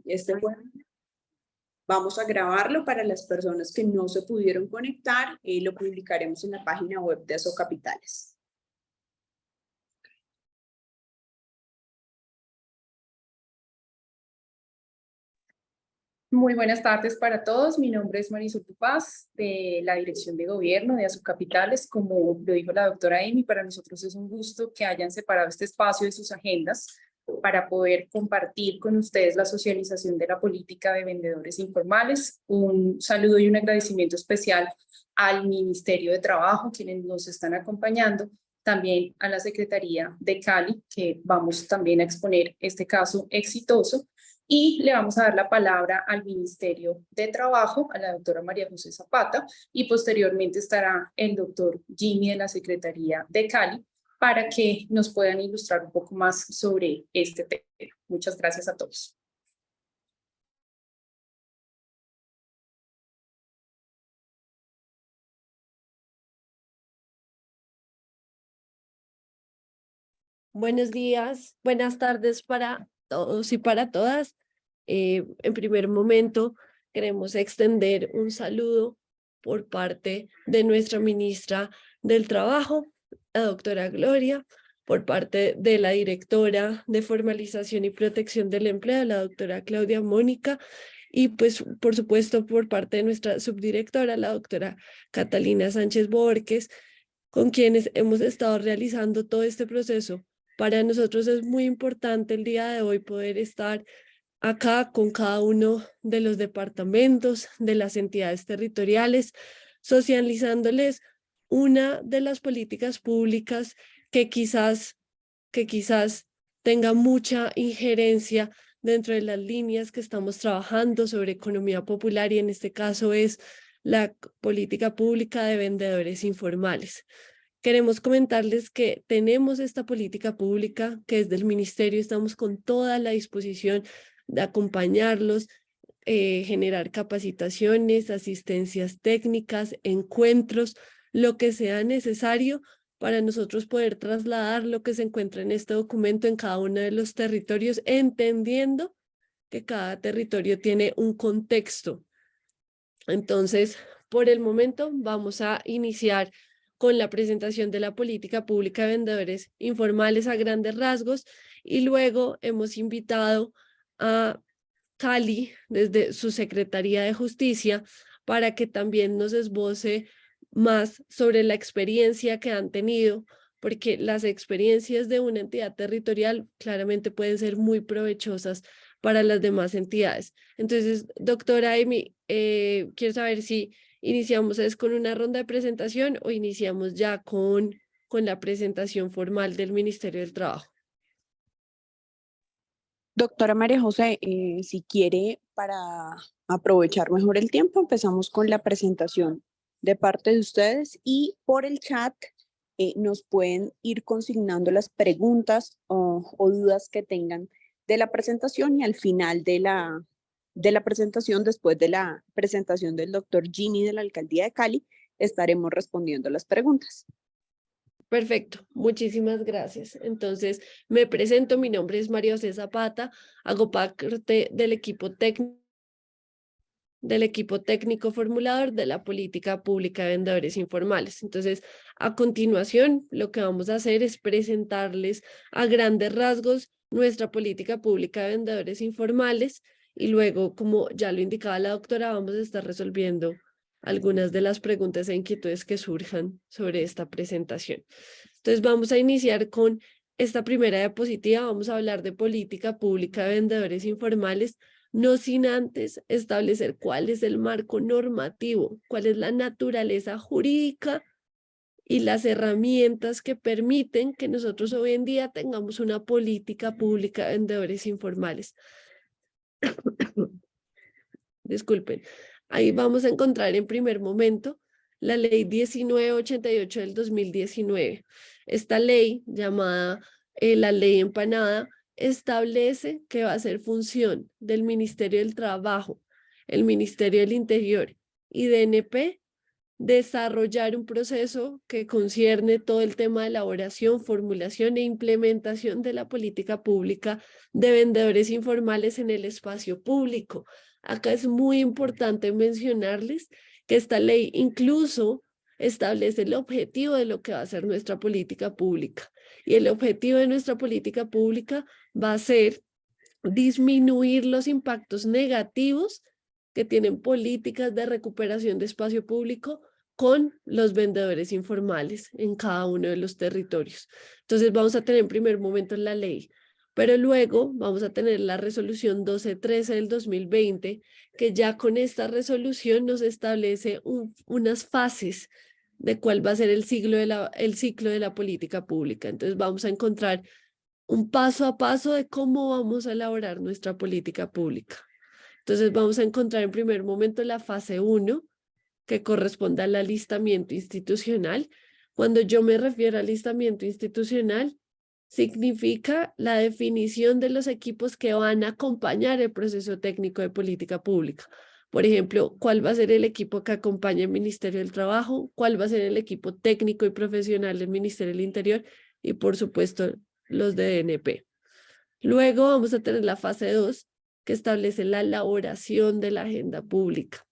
Este vamos a grabarlo para las personas que no se pudieron conectar y lo publicaremos en la página web de Asocapitales. Muy buenas tardes para todos. Mi nombre es Marisol Paz, de la Dirección de Gobierno de Asocapitales. Como lo dijo la doctora Amy, para nosotros es un gusto que hayan separado este espacio de sus agendas para poder compartir con ustedes la socialización de la política de vendedores informales. Un saludo y un agradecimiento especial al Ministerio de Trabajo, quienes nos están acompañando, también a la Secretaría de Cali, que vamos también a exponer este caso exitoso. Y le vamos a dar la palabra al Ministerio de Trabajo, a la doctora María José Zapata, y posteriormente estará el doctor Jimmy de la Secretaría de Cali, para que nos puedan ilustrar un poco más sobre este tema. Muchas gracias a todos. Buenos días, buenas tardes para todos y para todas. En primer momento, queremos extender un saludo por parte de nuestra ministra del Trabajo, la doctora Gloria, por parte de la directora de Formalización y Protección del Empleo, la doctora Claudia Mónica, y pues por supuesto por parte de nuestra subdirectora, la doctora Catalina Sánchez Borges, con quienes hemos estado realizando todo este proceso. Para nosotros es muy importante el día de hoy poder estar acá con cada uno de los departamentos, de las entidades territoriales, socializándoles una de las políticas públicas que quizás tenga mucha injerencia dentro de las líneas que estamos trabajando sobre economía popular, y en este caso es la política pública de vendedores informales. Queremos comentarles que tenemos esta política pública, que desde el ministerio estamos con toda la disposición de acompañarlos, generar capacitaciones, asistencias técnicas, encuentros, lo que sea necesario para nosotros poder trasladar lo que se encuentra en este documento en cada uno de los territorios, entendiendo que cada territorio tiene un contexto. Entonces, por el momento, vamos a iniciar con la presentación de la política pública de vendedores informales a grandes rasgos, y luego hemos invitado a Cali desde su Secretaría de Justicia para que también nos esboce más sobre la experiencia que han tenido, porque las experiencias de una entidad territorial claramente pueden ser muy provechosas para las demás entidades. Entonces, doctora Amy, quiero saber si iniciamos con una ronda de presentación o iniciamos ya con la presentación formal del Ministerio del Trabajo. Doctora María José, si quiere, para aprovechar mejor el tiempo, empezamos con la presentación de parte de ustedes, y por el chat nos pueden ir consignando las preguntas o dudas que tengan de la presentación, y al final de la presentación, después de la presentación del doctor Gini de la Alcaldía de Cali, estaremos respondiendo las preguntas. Perfecto, muchísimas gracias. Entonces, me presento, mi nombre es María José Zapata, hago parte del equipo técnico formulador de la política pública de vendedores informales. Entonces, a continuación, lo que vamos a hacer es presentarles a grandes rasgos nuestra política pública de vendedores informales, y luego, como ya lo indicaba la doctora, vamos a estar resolviendo algunas de las preguntas e inquietudes que surjan sobre esta presentación. Entonces, vamos a iniciar con esta primera diapositiva. Vamos a hablar de política pública de vendedores informales, no sin antes establecer cuál es el marco normativo, cuál es la naturaleza jurídica y las herramientas que permiten que nosotros hoy en día tengamos una política pública de vendedores informales. Disculpen. Ahí vamos a encontrar en primer momento la ley 1988 del 2019. Esta ley, llamada la ley empanada, establece que va a ser función del Ministerio del Trabajo, el Ministerio del Interior y DNP desarrollar un proceso que concierne todo el tema de elaboración, formulación e implementación de la política pública de vendedores informales en el espacio público. Acá es muy importante mencionarles que esta ley incluso establece el objetivo de lo que va a ser nuestra política pública. Y el objetivo de nuestra política pública va a ser disminuir los impactos negativos que tienen políticas de recuperación de espacio público con los vendedores informales en cada uno de los territorios. Entonces vamos a tener en primer momento la ley, pero luego vamos a tener la resolución 1213 del 2020, que ya con esta resolución nos establece unas fases de cuál va a ser el ciclo de la política pública. Entonces vamos a encontrar un paso a paso de cómo vamos a elaborar nuestra política pública. Entonces vamos a encontrar en primer momento la fase 1, que corresponde al alistamiento institucional. Cuando yo me refiero al alistamiento institucional, significa la definición de los equipos que van a acompañar el proceso técnico de política pública. Por ejemplo, ¿cuál va a ser el equipo que acompaña el Ministerio del Trabajo? ¿Cuál va a ser el equipo técnico y profesional del Ministerio del Interior? Y por supuesto, los de DNP. Luego vamos a tener la fase 2, que establece la elaboración de la agenda pública.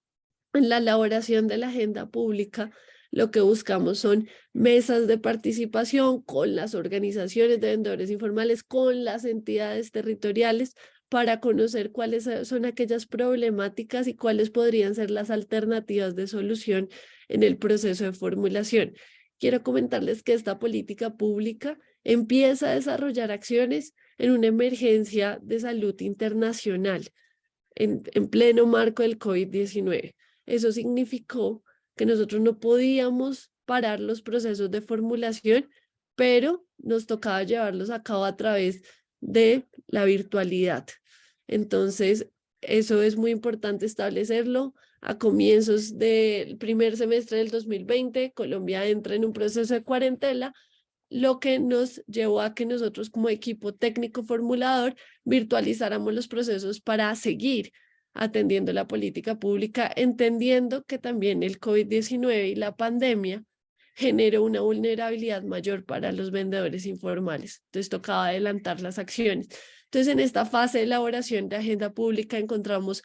En la elaboración de la agenda pública, lo que buscamos son mesas de participación con las organizaciones de vendedores informales, con las entidades territoriales, para conocer cuáles son aquellas problemáticas y cuáles podrían ser las alternativas de solución en el proceso de formulación. Quiero comentarles que esta política pública empieza a desarrollar acciones en una emergencia de salud internacional en pleno marco del COVID-19. Eso significó que nosotros no podíamos parar los procesos de formulación, pero nos tocaba llevarlos a cabo a través de la virtualidad. Entonces, eso es muy importante establecerlo. A comienzos del primer semestre del 2020, Colombia entra en un proceso de cuarentena, lo que nos llevó a que nosotros como equipo técnico formulador virtualizáramos los procesos para seguir atendiendo la política pública, entendiendo que también el COVID-19 y la pandemia generó una vulnerabilidad mayor para los vendedores informales. Entonces tocaba adelantar las acciones. Entonces en esta fase de elaboración de agenda pública encontramos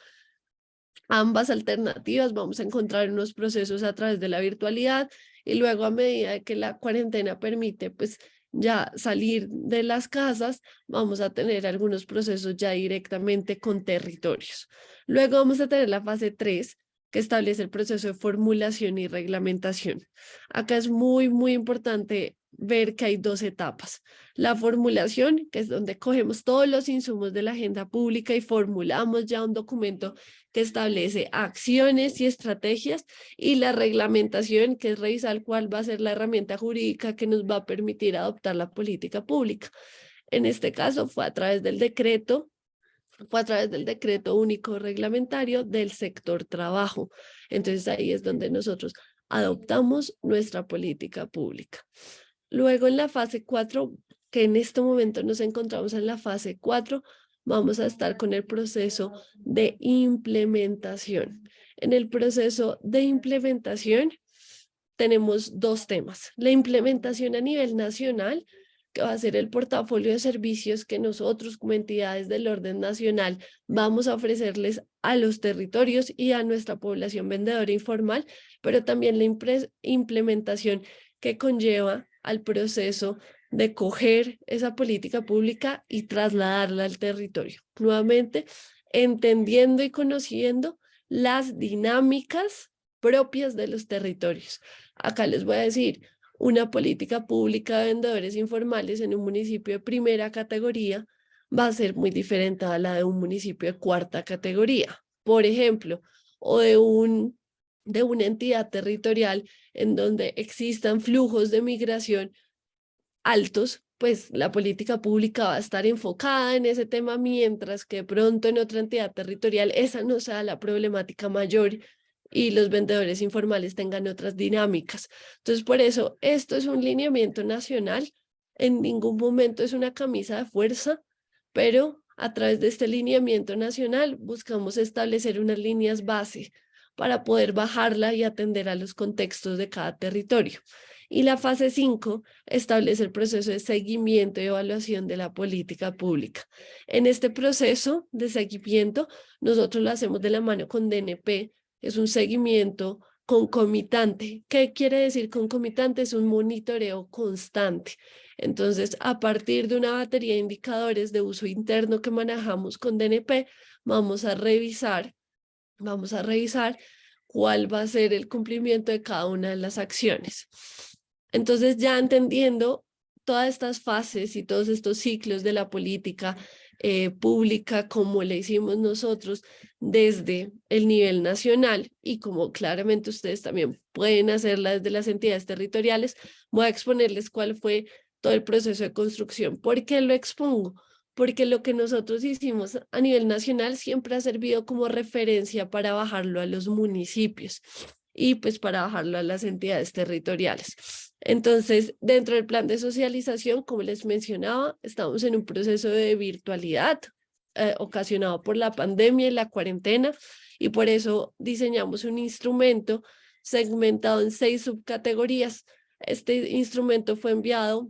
ambas alternativas. Vamos a encontrar unos procesos a través de la virtualidad y luego a medida que la cuarentena permite pues ya salir de las casas, vamos a tener algunos procesos ya directamente con territorios. Luego vamos a tener la fase 3, que establece el proceso de formulación y reglamentación. Acá es muy importante ver que hay 2 etapas. La formulación, que es donde cogemos todos los insumos de la agenda pública y formulamos ya un documento que establece acciones y estrategias, y la reglamentación, que es revisar cuál va a ser la herramienta jurídica que nos va a permitir adoptar la política pública. En este caso fue a través del decreto único reglamentario del sector trabajo. Entonces ahí es donde nosotros adoptamos nuestra política pública. Luego en la fase 4, que en este momento nos encontramos en la fase 4, vamos a estar con el proceso de implementación. En el proceso de implementación tenemos 2 temas. La implementación a nivel nacional, que va a ser el portafolio de servicios que nosotros como entidades del orden nacional vamos a ofrecerles a los territorios y a nuestra población vendedora informal, pero también la implementación que conlleva al proceso de coger esa política pública y trasladarla al territorio. Nuevamente, entendiendo y conociendo las dinámicas propias de los territorios. Acá les voy a decir, una política pública de vendedores informales en un municipio de primera categoría va a ser muy diferente a la de un municipio de cuarta categoría, por ejemplo, o de una entidad territorial en donde existan flujos de migración altos, pues la política pública va a estar enfocada en ese tema, mientras que de pronto en otra entidad territorial esa no sea la problemática mayor y los vendedores informales tengan otras dinámicas. Entonces, por eso, esto es un lineamiento nacional, en ningún momento es una camisa de fuerza, pero a través de este lineamiento nacional buscamos establecer unas líneas base para poder bajarla y atender a los contextos de cada territorio. Y la fase 5 establece el proceso de seguimiento y evaluación de la política pública. En este proceso de seguimiento, nosotros lo hacemos de la mano con DNP, es un seguimiento concomitante. ¿Qué quiere decir concomitante? Es un monitoreo constante. Entonces, a partir de una batería de indicadores de uso interno que manejamos con DNP, vamos a revisar cuál va a ser el cumplimiento de cada una de las acciones. Entonces, ya entendiendo todas estas fases y todos estos ciclos de la política pública, como le hicimos nosotros desde el nivel nacional y como claramente ustedes también pueden hacerla desde las entidades territoriales, voy a exponerles cuál fue todo el proceso de construcción. ¿Por qué lo expongo? Porque lo que nosotros hicimos a nivel nacional siempre ha servido como referencia para bajarlo a los municipios y pues para bajarlo a las entidades territoriales. Entonces, dentro del plan de socialización, como les mencionaba, estamos en un proceso de virtualidad ocasionado por la pandemia y la cuarentena, y por eso diseñamos un instrumento segmentado en 6 subcategorías. Este instrumento fue enviado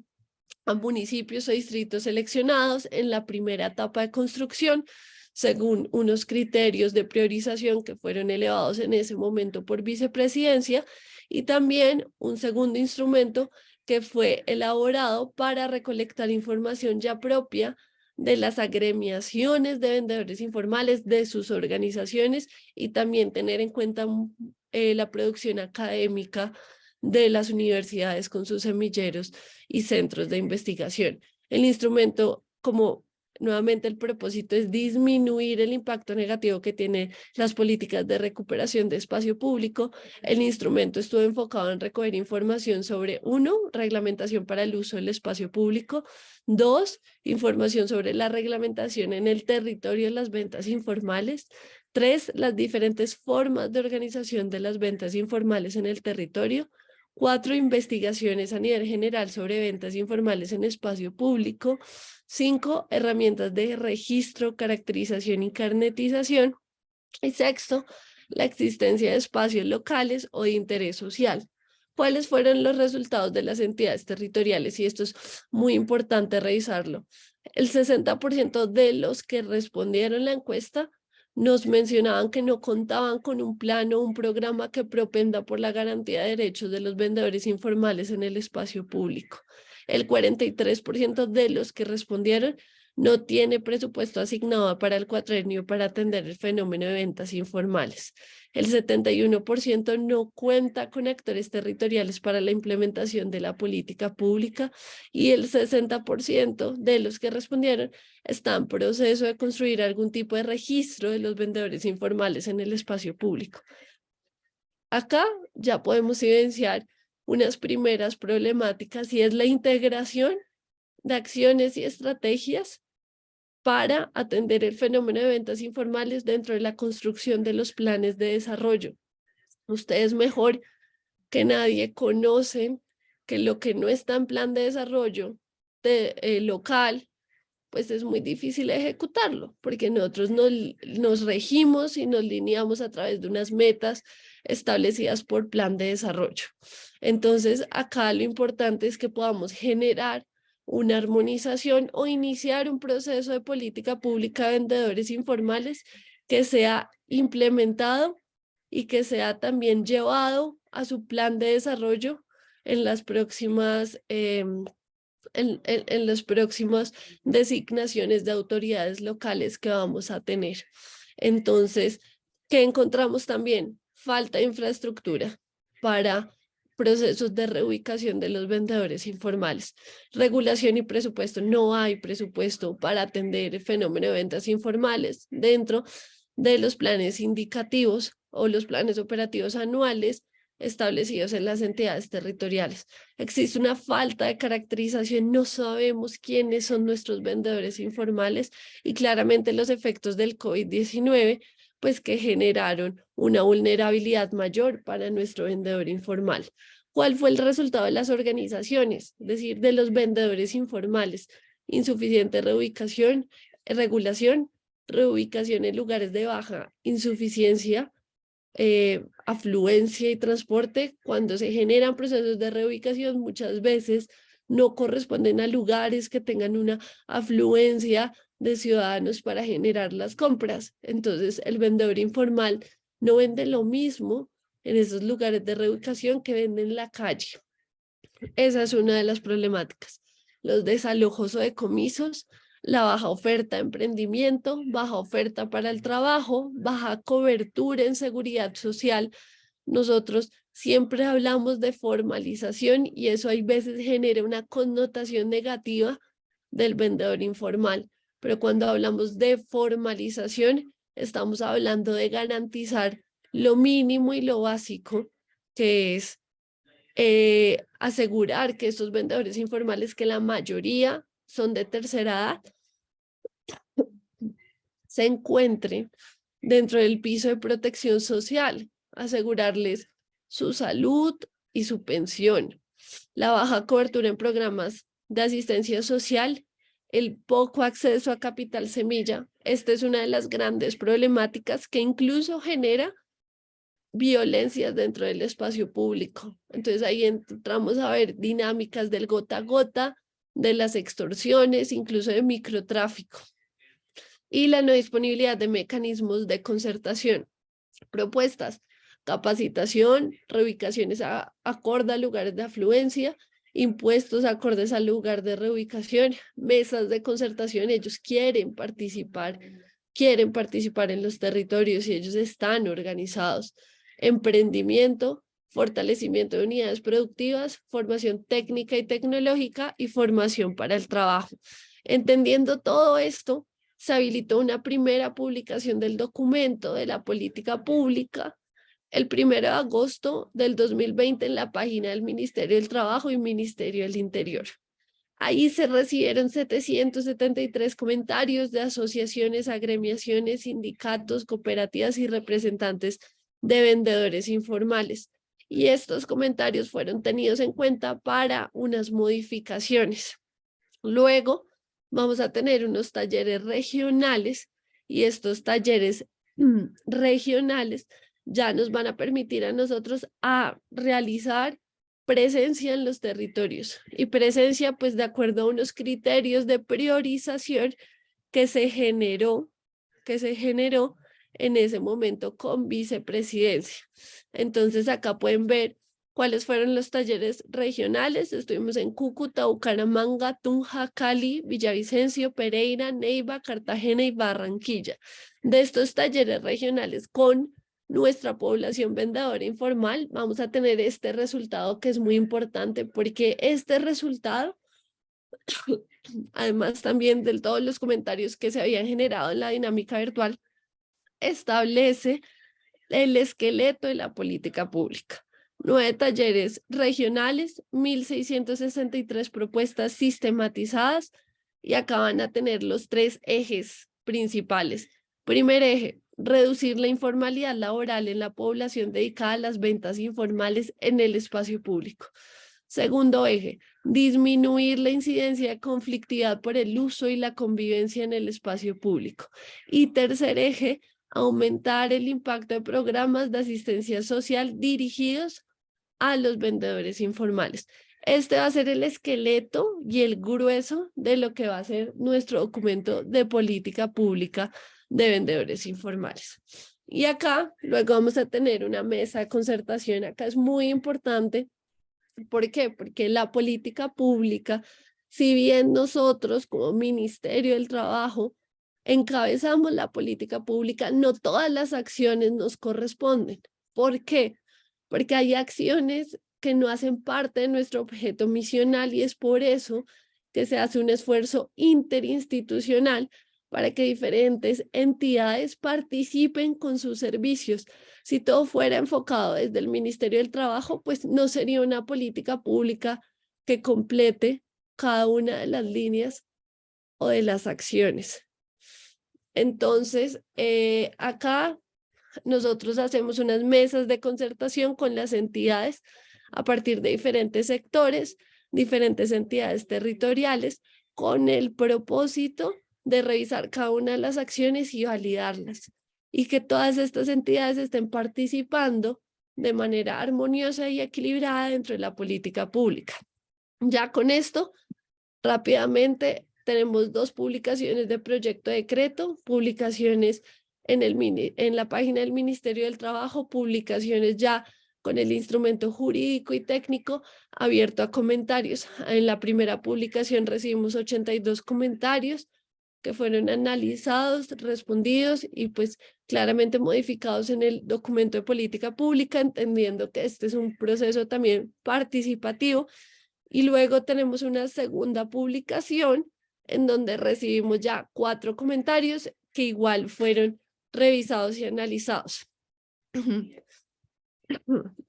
a municipios o distritos seleccionados en la primera etapa de construcción, según unos criterios de priorización que fueron elevados en ese momento por vicepresidencia, y también un segundo instrumento que fue elaborado para recolectar información ya propia de las agremiaciones de vendedores informales, de sus organizaciones, y también tener en cuenta la producción académica de las universidades con sus semilleros y centros de investigación. El instrumento, como nuevamente el propósito es disminuir el impacto negativo que tienen las políticas de recuperación de espacio público. El instrumento estuvo enfocado en recoger información sobre 1, reglamentación para el uso del espacio público; 2, información sobre la reglamentación en el territorio de las ventas informales; 3, las diferentes formas de organización de las ventas informales en el territorio; 4, investigaciones a nivel general sobre ventas informales en espacio público; 5, herramientas de registro, caracterización y carnetización; y 6, la existencia de espacios locales o de interés social. ¿Cuáles fueron los resultados de las entidades territoriales? Y esto es muy importante revisarlo. El 60% de los que respondieron la encuesta nos mencionaban que no contaban con un plan o un programa que propenda por la garantía de derechos de los vendedores informales en el espacio público. El 43% de los que respondieron no tiene presupuesto asignado para el cuatrienio para atender el fenómeno de ventas informales. El 71% no cuenta con actores territoriales para la implementación de la política pública, y el 60% de los que respondieron está en proceso de construir algún tipo de registro de los vendedores informales en el espacio público. Acá ya podemos evidenciar unas primeras problemáticas, y es la integración de acciones y estrategias para atender el fenómeno de ventas informales dentro de la construcción de los planes de desarrollo. Ustedes mejor que nadie conocen que lo que no está en plan de desarrollo local, pues es muy difícil ejecutarlo, porque nosotros nos regimos y nos lineamos a través de unas metas establecidas por plan de desarrollo. Entonces, acá lo importante es que podamos generar una armonización o iniciar un proceso de política pública de vendedores informales que sea implementado y que sea también llevado a su plan de desarrollo en las próximas en las próximas designaciones de autoridades locales que vamos a tener. Entonces, ¿qué encontramos también? Falta de infraestructura para procesos de reubicación de los vendedores informales. Regulación y presupuesto. No hay presupuesto para atender el fenómeno de ventas informales dentro de los planes indicativos o los planes operativos anuales establecidos en las entidades territoriales. Existe una falta de caracterización, no sabemos quiénes son nuestros vendedores informales, y claramente los efectos del COVID-19 pues que generaron una vulnerabilidad mayor para nuestro vendedor informal. ¿Cuál fue el resultado de las organizaciones? Es decir, de los vendedores informales: insuficiente reubicación, regulación, reubicación en lugares de baja insuficiencia, afluencia y transporte, cuando se generan procesos de reubicación, muchas veces no corresponden a lugares que tengan una afluencia de ciudadanos para generar las compras. Entonces, el vendedor informal no vende lo mismo en esos lugares de reubicación que vende en la calle. Esa es una de las problemáticas. Los desalojos o decomisos, la baja oferta de emprendimiento, baja oferta para el trabajo, baja cobertura en seguridad social. Nosotros siempre hablamos de formalización y eso hay veces genera una connotación negativa del vendedor informal. Pero cuando hablamos de formalización, estamos hablando de garantizar lo mínimo y lo básico, que es asegurar que estos vendedores informales, que la mayoría son de tercera edad, se encuentren dentro del piso de protección social, asegurarles su salud y su pensión, la baja cobertura en programas de asistencia social, el poco acceso a capital semilla. Esta es una de las grandes problemáticas que incluso genera violencias dentro del espacio público. Entonces ahí entramos a ver dinámicas del gota a gota, de las extorsiones, incluso de microtráfico, y la no disponibilidad de mecanismos de concertación. Propuestas: capacitación, reubicaciones acorde a lugares de afluencia, impuestos acordes al lugar de reubicación, mesas de concertación. Ellos quieren participar en los territorios y ellos están organizados. Emprendimiento, fortalecimiento de unidades productivas, formación técnica y tecnológica y formación para el trabajo. Entendiendo todo esto, se habilitó una primera publicación del documento de la política pública el 1 de agosto del 2020 en la página del Ministerio del Trabajo y Ministerio del Interior. Ahí se recibieron 773 comentarios de asociaciones, agremiaciones, sindicatos, cooperativas y representantes de vendedores informales. Y estos comentarios fueron tenidos en cuenta para unas modificaciones. Luego vamos a tener unos talleres regionales y estos talleres regionales ya nos van a permitir a nosotros a realizar presencia en los territorios y presencia pues de acuerdo a unos criterios de priorización que se generó en ese momento con vicepresidencia. Entonces acá pueden ver cuáles fueron los talleres regionales. Estuvimos en Cúcuta, Bucaramanga, Tunja, Cali, Villavicencio, Pereira, Neiva, Cartagena y Barranquilla. De estos talleres regionales con nuestra población vendedora informal, vamos a tener este resultado que es muy importante porque este resultado, además también de todos los comentarios que se habían generado en la dinámica virtual, establece el esqueleto de la política pública. 9 talleres regionales, 1.663 propuestas sistematizadas y acá van a tener los 3 ejes principales. Primer eje: reducir la informalidad laboral en la población dedicada a las ventas informales en el espacio público. Segundo eje: disminuir la incidencia de conflictividad por el uso y la convivencia en el espacio público. Y tercer eje: aumentar el impacto de programas de asistencia social dirigidos a los vendedores informales. Este va a ser el esqueleto y el grueso de lo que va a ser nuestro documento de política pública de vendedores informales. Y acá luego vamos a tener una mesa de concertación. Acá es muy importante. ¿Por qué? Porque la política pública, si bien nosotros como Ministerio del Trabajo encabezamos la política pública, no todas las acciones nos corresponden. ¿Por qué? Porque hay acciones que no hacen parte de nuestro objeto misional y es por eso que se hace un esfuerzo interinstitucional para que diferentes entidades participen con sus servicios. Si todo fuera enfocado desde el Ministerio del Trabajo, pues no sería una política pública que complete cada una de las líneas o de las acciones. Entonces, acá nosotros hacemos unas mesas de concertación con las entidades a partir de diferentes sectores, diferentes entidades territoriales, con el propósito de revisar cada una de las acciones y validarlas. y que todas estas entidades estén participando de manera armoniosa y equilibrada dentro de la política pública. Ya con esto, rápidamente, tenemos 2 publicaciones de proyecto de decreto, publicaciones en la página del Ministerio del Trabajo, publicaciones ya con el instrumento jurídico y técnico abierto a comentarios. En la primera publicación recibimos 82 comentarios que fueron analizados, respondidos y pues claramente modificados en el documento de política pública, entendiendo que este es un proceso también participativo. Y luego tenemos una segunda publicación en donde recibimos ya 4 comentarios que igual fueron revisados y analizados.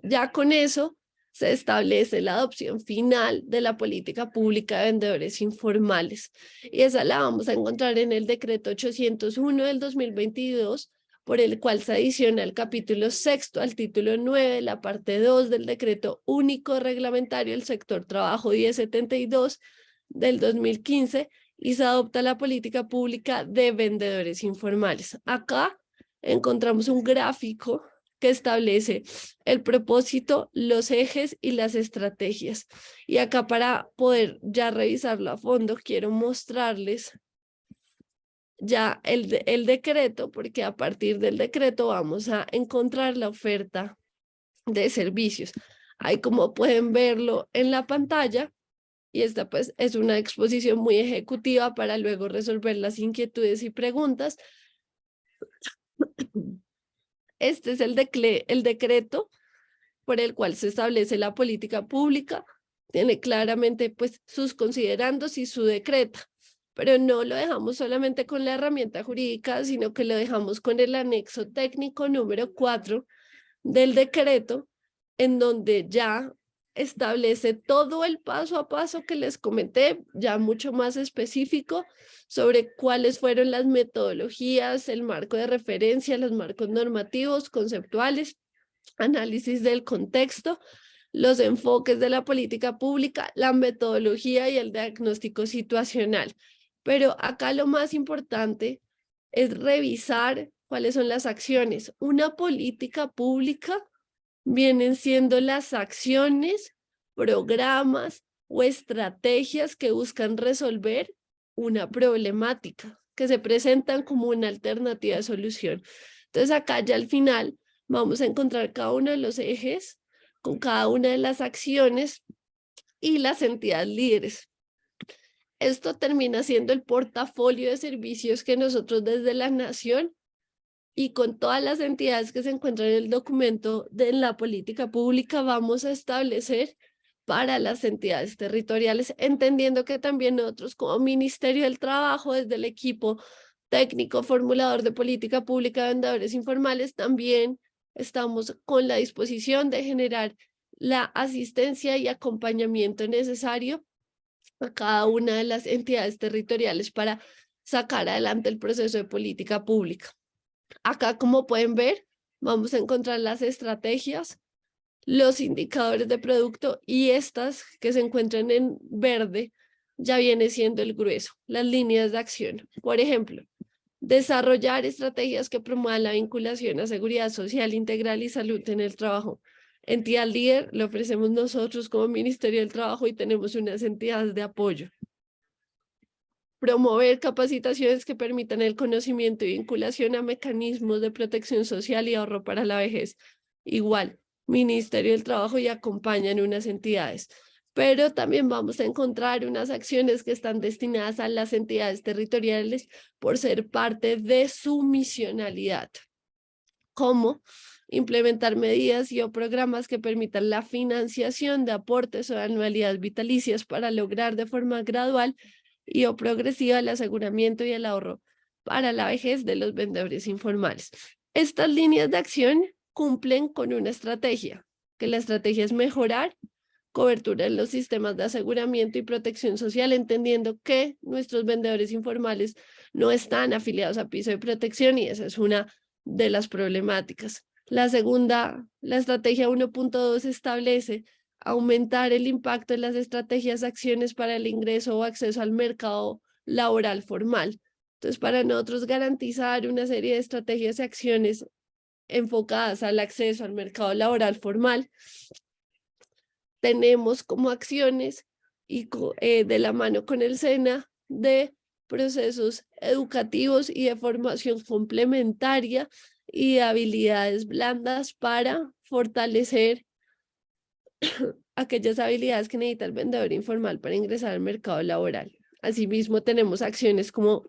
Ya con eso se establece la adopción final de la política pública de vendedores informales. Y esa la vamos a encontrar en el decreto 801 del 2022, por el cual se adiciona el capítulo 6º al título 9, la parte 2 del decreto único reglamentario del sector trabajo 1072 del 2015 y se adopta la política pública de vendedores informales. Acá encontramos un gráfico que establece el propósito, los ejes y las estrategias. Y acá para poder ya revisarlo a fondo, quiero mostrarles ya el decreto, porque a partir del decreto vamos a encontrar la oferta de servicios. Ahí como pueden verlo en la pantalla, y esta pues es una exposición muy ejecutiva para luego resolver las inquietudes y preguntas. Este es el decreto por el cual se establece la política pública. Tiene claramente pues sus considerandos y su decreto, pero no lo dejamos solamente con la herramienta jurídica, sino que lo dejamos con el anexo técnico número 4 del decreto, en donde ya establece todo el paso a paso que les comenté, ya mucho más específico sobre cuáles fueron las metodologías, el marco de referencia, los marcos normativos, conceptuales, análisis del contexto, los enfoques de la política pública, la metodología y el diagnóstico situacional. Pero acá lo más importante es revisar cuáles son las acciones. Una política pública vienen siendo las acciones, programas o estrategias que buscan resolver una problemática, que se presentan como una alternativa de solución. Entonces acá ya al final vamos a encontrar cada uno de los ejes con cada una de las acciones y las entidades líderes. Esto termina siendo el portafolio de servicios que nosotros desde la Nación y con todas las entidades que se encuentran en el documento de la política pública vamos a establecer para las entidades territoriales, entendiendo que también nosotros como Ministerio del Trabajo, desde el equipo técnico formulador de política pública de vendedores informales, también estamos con la disposición de generar la asistencia y acompañamiento necesario a cada una de las entidades territoriales para sacar adelante el proceso de política pública. Acá, como pueden ver, vamos a encontrar las estrategias, los indicadores de producto y estas que se encuentran en verde ya viene siendo el grueso, las líneas de acción. Por ejemplo, desarrollar estrategias que promuevan la vinculación a seguridad social integral y salud en el trabajo. Entidad líder lo ofrecemos nosotros como Ministerio del Trabajo y tenemos unas entidades de apoyo. Promover capacitaciones que permitan el conocimiento y vinculación a mecanismos de protección social y ahorro para la vejez. Igual, Ministerio del Trabajo y acompañan unas entidades. Pero también vamos a encontrar unas acciones que están destinadas a las entidades territoriales por ser parte de su misionalidad, como implementar medidas y o programas que permitan la financiación de aportes o anualidades vitalicias para lograr de forma gradual y o progresiva el aseguramiento y el ahorro para la vejez de los vendedores informales. Estas líneas de acción cumplen con una estrategia, que la estrategia es mejorar cobertura en los sistemas de aseguramiento y protección social, entendiendo que nuestros vendedores informales no están afiliados a piso de protección y esa es una de las problemáticas. La segunda, la estrategia 1.2 establece aumentar el impacto de las estrategias, acciones para el ingreso o acceso al mercado laboral formal. Entonces, para nosotros garantizar una serie de estrategias y acciones enfocadas al acceso al mercado laboral formal, tenemos como acciones y de la mano con el SENA de procesos educativos y de formación complementaria y de habilidades blandas para fortalecer aquellas habilidades que necesita el vendedor informal para ingresar al mercado laboral. Asimismo, tenemos acciones como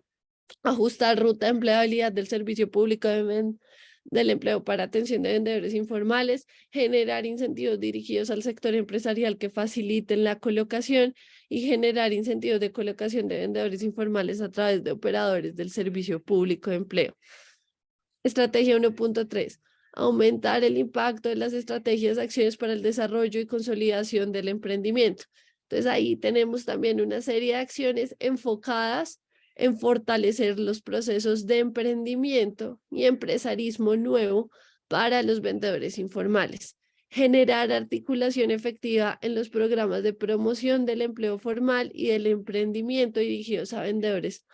ajustar ruta de empleabilidad del servicio público del empleo para atención de vendedores informales, generar incentivos dirigidos al sector empresarial que faciliten la colocación y generar incentivos de colocación de vendedores informales a través de operadores del servicio público de empleo. Estrategia 1.3. Aumentar el impacto de las estrategias de acciones para el desarrollo y consolidación del emprendimiento. Entonces ahí tenemos también una serie de acciones enfocadas en fortalecer los procesos de emprendimiento y empresarismo nuevo para los vendedores informales. Generar articulación efectiva en los programas de promoción del empleo formal y del emprendimiento dirigidos a vendedores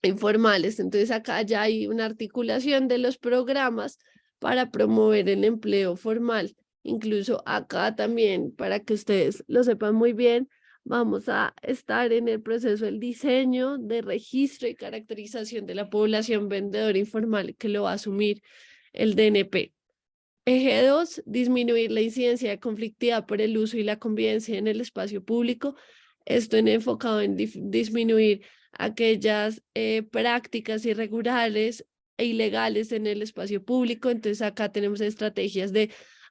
informales. Entonces acá ya hay una articulación de los programas para promover el empleo formal. Incluso acá también, para que ustedes lo sepan muy bien, vamos a estar en el proceso del diseño de registro y caracterización de la población vendedora informal que lo va a asumir el DNP. Eje 2, disminuir la incidencia de conflictividad por el uso y la convivencia en el espacio público. Esto enfocado en disminuir aquellas prácticas irregulares e ilegales en el espacio público. Entonces acá tenemos estrategias de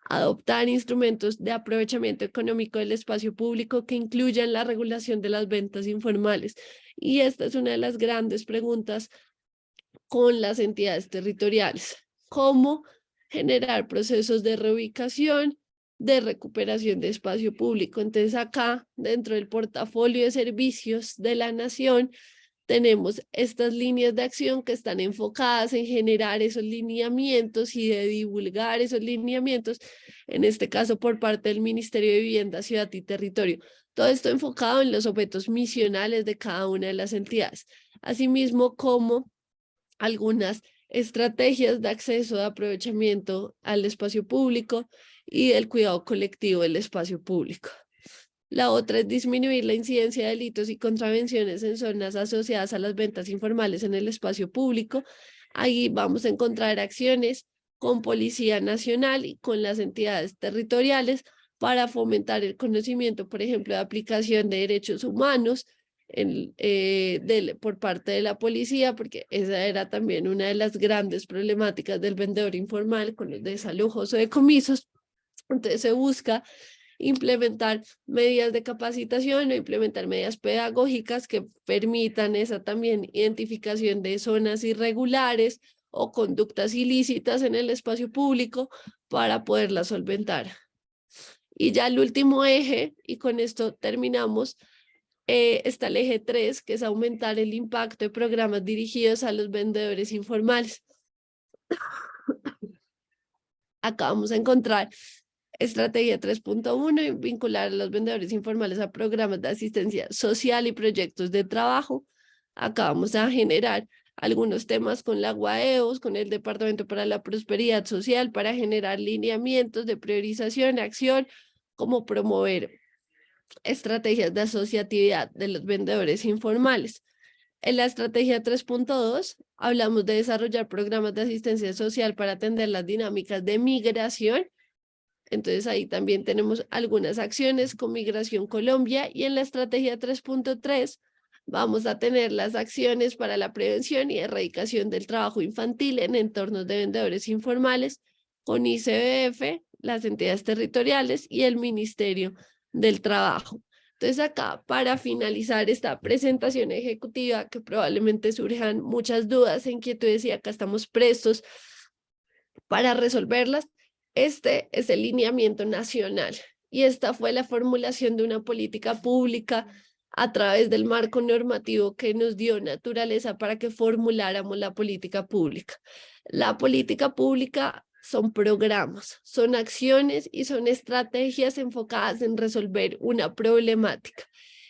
adoptar instrumentos de aprovechamiento económico del espacio público que incluyan la regulación de las ventas informales. Y esta es una de las grandes preguntas con las entidades territoriales. ¿Cómo generar procesos de reubicación, de recuperación de espacio público? Entonces acá, dentro del portafolio de servicios de la nación, tenemos estas líneas de acción que están enfocadas en generar esos lineamientos y de divulgar esos lineamientos, en este caso por parte del Ministerio de Vivienda, Ciudad y Territorio. Todo esto enfocado en los objetos misionales de cada una de las entidades, asimismo como algunas estrategias de acceso, de aprovechamiento al espacio público y del cuidado colectivo del espacio público. La otra es disminuir la incidencia de delitos y contravenciones en zonas asociadas a las ventas informales en el espacio público. Ahí vamos a encontrar acciones con Policía Nacional y con las entidades territoriales para fomentar el conocimiento, por ejemplo, de aplicación de derechos humanos por parte de la policía, porque esa era también una de las grandes problemáticas del vendedor informal con los desalojos o decomisos. Entonces se busca implementar medidas de capacitación o implementar medidas pedagógicas que permitan esa también identificación de zonas irregulares o conductas ilícitas en el espacio público para poderlas solventar. Y ya el último eje, y con esto terminamos, está el eje 3, que es aumentar el impacto de programas dirigidos a los vendedores informales. Acá vamos a encontrar estrategia 3.1 y vincular a los vendedores informales a programas de asistencia social y proyectos de trabajo. Acá vamos a generar algunos temas con la UAEOS, con el Departamento para la Prosperidad Social, para generar lineamientos de priorización, acción, como promover estrategias de asociatividad de los vendedores informales. En la estrategia 3.2 hablamos de desarrollar programas de asistencia social para atender las dinámicas de migración. Entonces ahí también tenemos algunas acciones con Migración Colombia, y en la estrategia 3.3 vamos a tener las acciones para la prevención y erradicación del trabajo infantil en entornos de vendedores informales con ICBF, las entidades territoriales y el Ministerio del Trabajo. Entonces acá, para finalizar esta presentación ejecutiva, que probablemente surjan muchas dudas e inquietudes y acá estamos prestos para resolverlas. Este es el lineamiento nacional y esta fue la formulación de una política pública a través del marco normativo que nos dio naturaleza para que formuláramos la política pública. La política pública son programas, son acciones y son estrategias enfocadas en resolver una problemática.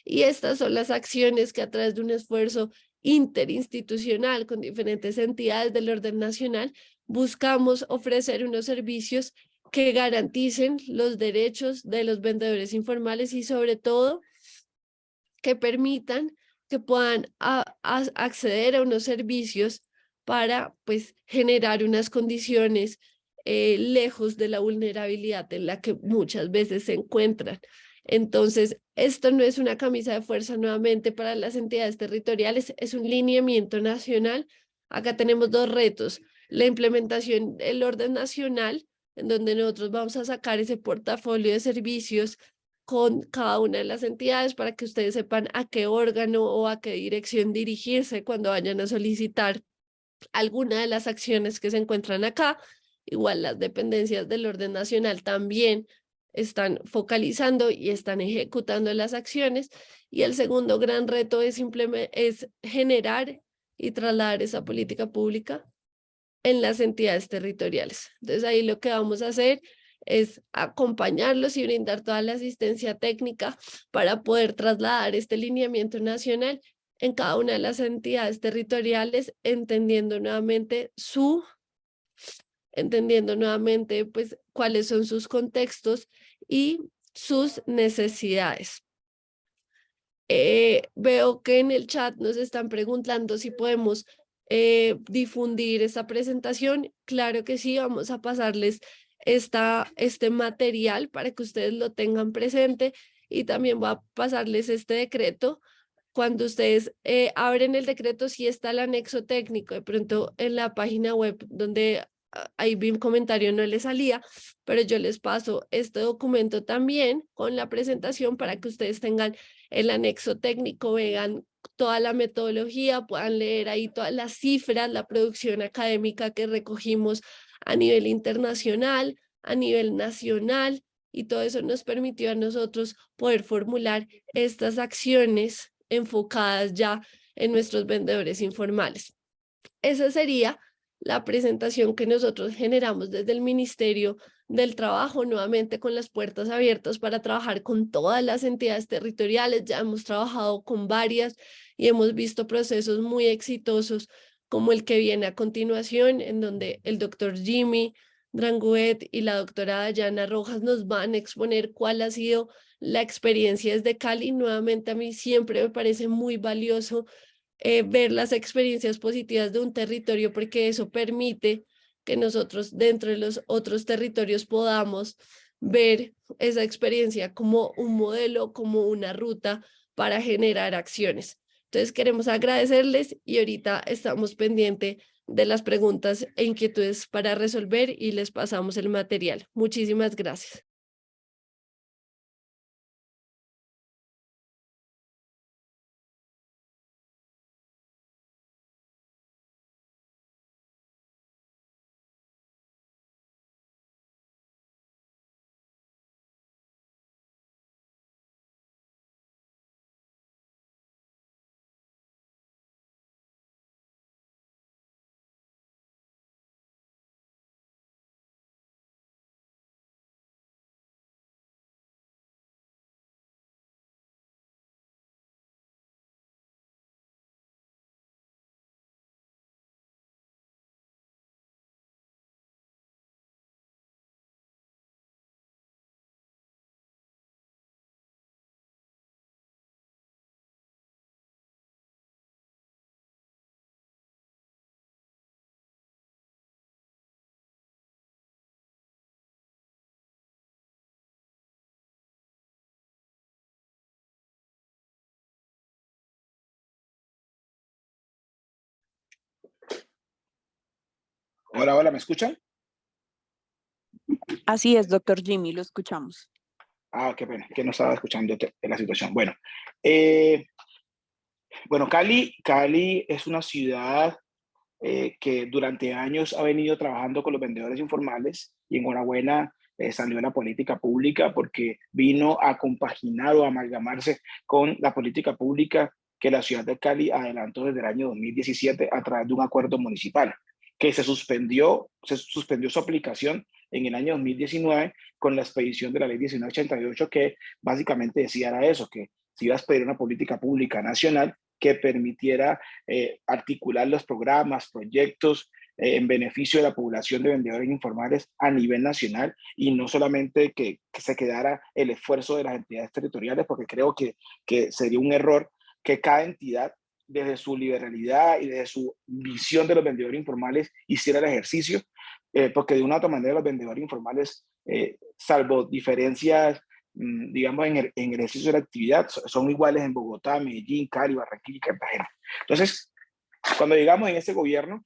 Y estas son las acciones que a través de un esfuerzo interinstitucional con diferentes entidades del orden nacional, buscamos ofrecer unos servicios que garanticen los derechos de los vendedores informales y sobre todo que permitan que puedan acceder a unos servicios para pues generar unas condiciones lejos de la vulnerabilidad en la que muchas veces se encuentran. Entonces, esto no es una camisa de fuerza nuevamente para las entidades territoriales, es un lineamiento nacional. Acá tenemos dos retos: la implementación del orden nacional, en donde nosotros vamos a sacar ese portafolio de servicios con cada una de las entidades para que ustedes sepan a qué órgano o a qué dirección dirigirse cuando vayan a solicitar alguna de las acciones que se encuentran acá. Igual las dependencias del orden nacional también están focalizando y están ejecutando las acciones. Y el segundo gran reto es generar y trasladar esa política pública en las entidades territoriales. Entonces ahí lo que vamos a hacer es acompañarlos y brindar toda la asistencia técnica para poder trasladar este lineamiento nacional en cada una de las entidades territoriales, entendiendo nuevamente pues cuáles son sus contextos y sus necesidades. Veo que en el chat nos están preguntando si podemos difundir esta presentación. Claro que sí, vamos a pasarles este material para que ustedes lo tengan presente, y también voy a pasarles este decreto. Cuando ustedes abren el decreto, sí está el anexo técnico. De pronto en la página web donde ahí vi un comentario no les salía, pero yo les paso este documento también con la presentación para que ustedes tengan el anexo técnico, vean toda la metodología, puedan leer ahí todas las cifras, la producción académica que recogimos a nivel internacional, a nivel nacional, y todo eso nos permitió a nosotros poder formular estas acciones enfocadas ya en nuestros vendedores informales. Esa sería la presentación que nosotros generamos desde el Ministerio del Trabajo, nuevamente con las puertas abiertas para trabajar con todas las entidades territoriales. Ya hemos trabajado con varias y hemos visto procesos muy exitosos, como el que viene a continuación, en donde el doctor Jimmy Dranguet y la doctora Dayana Rojas nos van a exponer cuál ha sido la experiencia desde Cali. Nuevamente a mí siempre me parece muy valioso ver las experiencias positivas de un territorio, porque eso permite que nosotros dentro de los otros territorios podamos ver esa experiencia como un modelo, como una ruta para generar acciones. Entonces queremos agradecerles y ahorita estamos pendientes de las preguntas e inquietudes para resolver y les pasamos el material. Muchísimas gracias. Hola, hola, ¿me escuchan? Así es, doctor Jimmy, lo escuchamos. Ah, qué pena, que no estaba escuchando la situación. Bueno, Cali es una ciudad que durante años ha venido trabajando con los vendedores informales, y enhorabuena, salió la política pública porque vino a compaginar o amalgamarse con la política pública que la ciudad de Cali adelantó desde el año 2017 a través de un acuerdo municipal que se suspendió su aplicación en el año 2019 con la expedición de la ley 1988, que básicamente decía era eso, que si ibas a pedir una política pública nacional, que permitiera articular los programas, proyectos en beneficio de la población de vendedores informales a nivel nacional y no solamente que se quedara el esfuerzo de las entidades territoriales, porque creo que sería un error que cada entidad desde su liberalidad y desde su visión de los vendedores informales hiciera el ejercicio, porque de una u otra manera los vendedores informales, salvo diferencias, digamos, en el ejercicio de la actividad, son iguales en Bogotá, Medellín, Cali, Barranquilla y Cartagena. Entonces, cuando llegamos en este gobierno,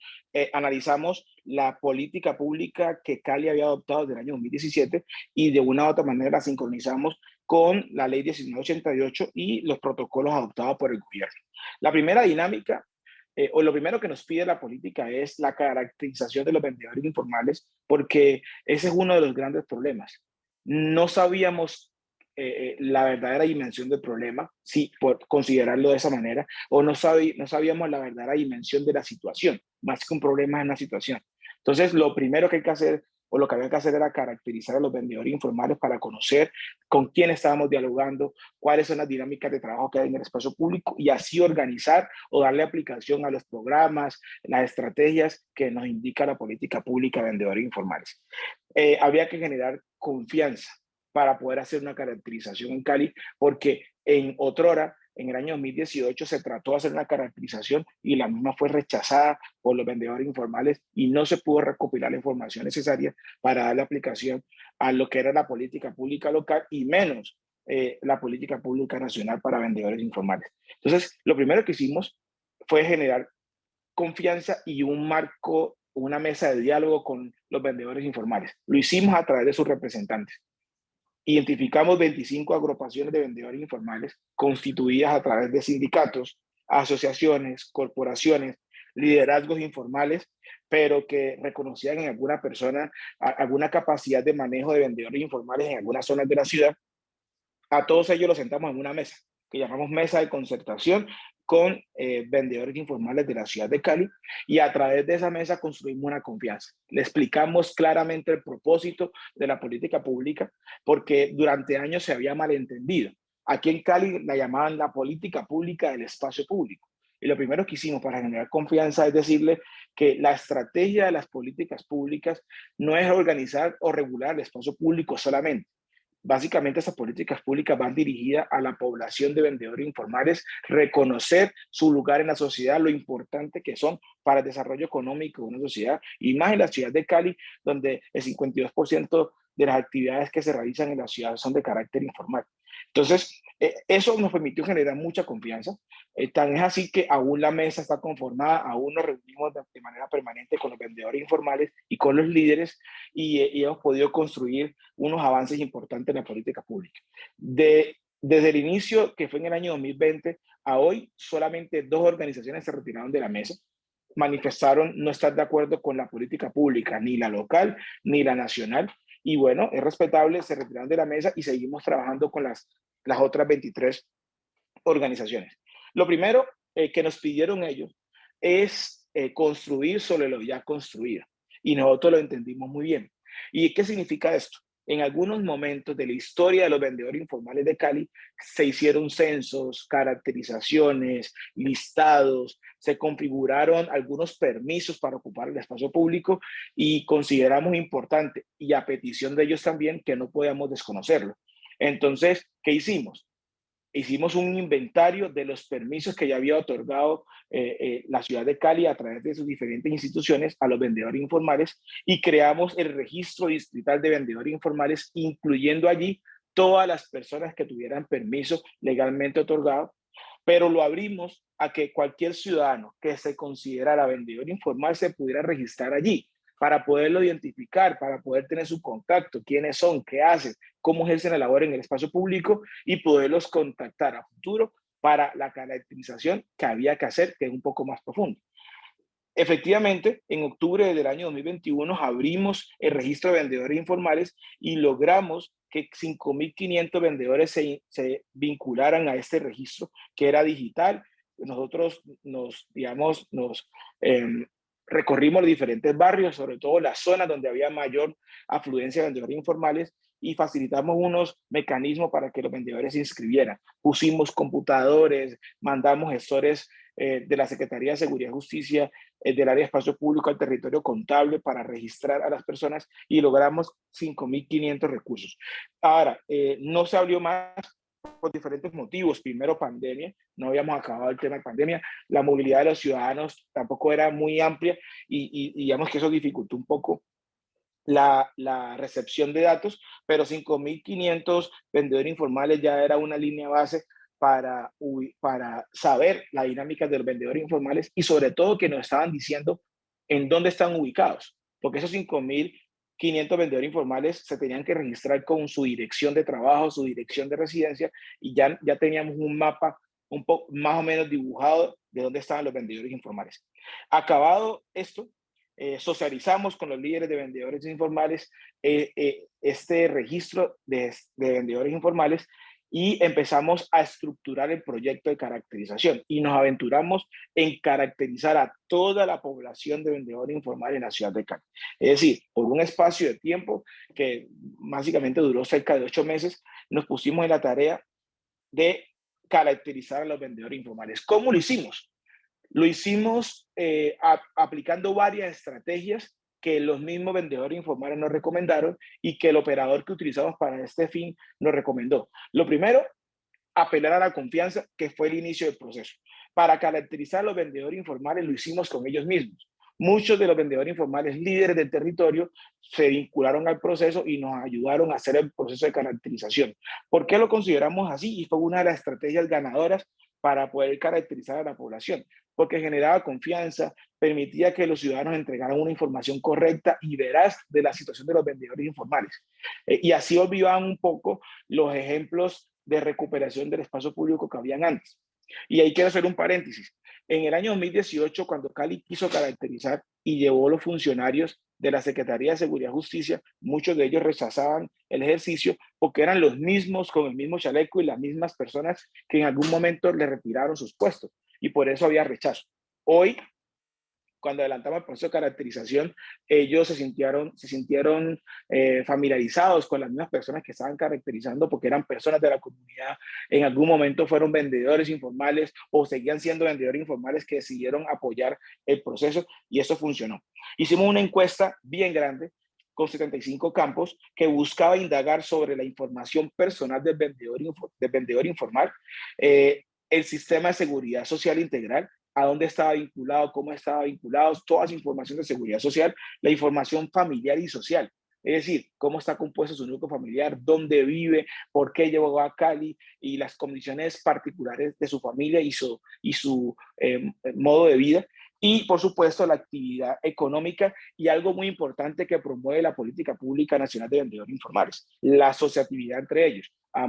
analizamos la política pública que Cali había adoptado desde el año 2017 y de una u otra manera la sincronizamos con la ley 1988 y los protocolos adoptados por el gobierno. La primera dinámica, o lo primero que nos pide la política es la caracterización de los vendedores informales, porque ese es uno de los grandes problemas. No sabíamos la verdadera dimensión del problema, sí, por considerarlo de esa manera, o no sabíamos la verdadera dimensión de la situación, más que un problema es una situación. Entonces, lo primero que hay que hacer, o lo que había que hacer era caracterizar a los vendedores informales para conocer con quién estábamos dialogando, cuáles son las dinámicas de trabajo que hay en el espacio público y así organizar o darle aplicación a los programas, las estrategias que nos indica la política pública de vendedores informales. Había que generar confianza para poder hacer una caracterización en Cali, porque en otrora, en el año 2018, se trató de hacer una caracterización y la misma fue rechazada por los vendedores informales y no se pudo recopilar la información necesaria para darle aplicación a lo que era la política pública local y menos la política pública nacional para vendedores informales. Entonces, lo primero que hicimos fue generar confianza y un marco, una mesa de diálogo con los vendedores informales. Lo hicimos a través de sus representantes. Identificamos 25 agrupaciones de vendedores informales constituidas a través de sindicatos, asociaciones, corporaciones, liderazgos informales, pero que reconocían en alguna persona alguna capacidad de manejo de vendedores informales en algunas zonas de la ciudad. A todos ellos los sentamos en una mesa, que llamamos mesa de concertación con vendedores informales de la ciudad de Cali, y a través de esa mesa construimos una confianza. Le explicamos claramente el propósito de la política pública, porque durante años se había malentendido. Aquí en Cali la llamaban la política pública del espacio público. Y lo primero que hicimos para generar confianza es decirle que la estrategia de las políticas públicas no es organizar o regular el espacio público solamente. Básicamente, esas políticas públicas van dirigidas a la población de vendedores informales, reconocer su lugar en la sociedad, lo importante que son para el desarrollo económico de una sociedad, y más en la ciudad de Cali, donde el 52% de las actividades que se realizan en la ciudad son de carácter informal. Entonces, eso nos permitió generar mucha confianza. Tan es así que aún la mesa está conformada, aún nos reunimos de manera permanente con los vendedores informales y con los líderes, y hemos podido construir unos avances importantes en la política pública. Desde el inicio, que fue en el año 2020, a hoy, solamente 2 organizaciones se retiraron de la mesa. Manifestaron no estar de acuerdo con la política pública, ni la local ni la nacional. Y bueno, es respetable, se retiraron de la mesa y seguimos trabajando con las otras 23 organizaciones. Lo primero que nos pidieron ellos es construir sobre lo ya construido. Y nosotros lo entendimos muy bien. ¿Y qué significa esto? En algunos momentos de la historia de los vendedores informales de Cali se hicieron censos, caracterizaciones, listados, se configuraron algunos permisos para ocupar el espacio público y consideramos importante, y a petición de ellos también, que no podíamos desconocerlo. Entonces, ¿qué hicimos? Hicimos un inventario de los permisos que ya había otorgado la ciudad de Cali a través de sus diferentes instituciones a los vendedores informales, y creamos el registro distrital de vendedores informales, incluyendo allí todas las personas que tuvieran permiso legalmente otorgado, pero lo abrimos a que cualquier ciudadano que se considerara vendedor informal se pudiera registrar allí para poderlo identificar, para poder tener su contacto, quiénes son, qué hacen, cómo ejercen la labor en el espacio público, y poderlos contactar a futuro para la caracterización que había que hacer, que es un poco más profundo. Efectivamente, en octubre del año 2021 abrimos el registro de vendedores informales y logramos que 5.500 vendedores se vincularan a este registro, que era digital. Nosotros recorrimos los diferentes barrios, sobre todo las zonas donde había mayor afluencia de vendedores informales, y facilitamos unos mecanismos para que los vendedores se inscribieran. Pusimos computadores, mandamos gestores de la Secretaría de Seguridad y Justicia, del área de espacio público al territorio contable para registrar a las personas y logramos 5.500 recursos. Ahora, no se abrió más por diferentes motivos. Primero, pandemia, no habíamos acabado el tema de pandemia, la movilidad de los ciudadanos tampoco era muy amplia y digamos que eso dificultó un poco la recepción de datos, pero 5.500 vendedores informales ya era una línea base para saber la dinámica de los vendedores informales y sobre todo que nos estaban diciendo en dónde están ubicados, porque esos 5.500 vendedores informales se tenían que registrar con su dirección de trabajo, su dirección de residencia y ya teníamos un mapa un poco más o menos dibujado de dónde estaban los vendedores informales. Acabado esto, socializamos con los líderes de vendedores informales este registro de vendedores informales y empezamos a estructurar el proyecto de caracterización y nos aventuramos en caracterizar a toda la población de vendedores informales en la ciudad de Cali. Es decir, por un espacio de tiempo que básicamente duró cerca de 8 meses, nos pusimos en la tarea de caracterizar a los vendedores informales. ¿Cómo lo hicimos? Lo hicimos aplicando varias estrategias que los mismos vendedores informales nos recomendaron y que el operador que utilizamos para este fin nos recomendó. Lo primero, apelar a la confianza, que fue el inicio del proceso. Para caracterizar a los vendedores informales lo hicimos con ellos mismos. Muchos de los vendedores informales líderes del territorio se vincularon al proceso y nos ayudaron a hacer el proceso de caracterización. ¿Por qué lo consideramos así? Y fue una de las estrategias ganadoras para poder caracterizar a la población, porque generaba confianza, permitía que los ciudadanos entregaran una información correcta y veraz de la situación de los vendedores informales. Y así olvidaban un poco los ejemplos de recuperación del espacio público que habían antes. Y ahí quiero hacer un paréntesis. En el año 2018, cuando Cali quiso caracterizar y llevó los funcionarios de la Secretaría de Seguridad y Justicia, muchos de ellos rechazaban el ejercicio porque eran los mismos, con el mismo chaleco y las mismas personas que en algún momento le retiraron sus puestos y por eso había rechazo. Hoy, cuando adelantamos el proceso de caracterización, ellos se sintieron familiarizados con las mismas personas que estaban caracterizando porque eran personas de la comunidad, en algún momento fueron vendedores informales o seguían siendo vendedores informales que decidieron apoyar el proceso y eso funcionó. Hicimos una encuesta bien grande con 75 campos que buscaba indagar sobre la información personal del vendedor informal, el sistema de seguridad social integral, a dónde estaba vinculado, cómo estaba vinculado, toda esa información de seguridad social, la información familiar y social. Es decir, cómo está compuesto su núcleo familiar, dónde vive, por qué llegó a Cali y las condiciones particulares de su familia y su modo de vida. Y, por supuesto, la actividad económica y algo muy importante que promueve la política pública nacional de vendedores informales, la asociatividad entre ellos. A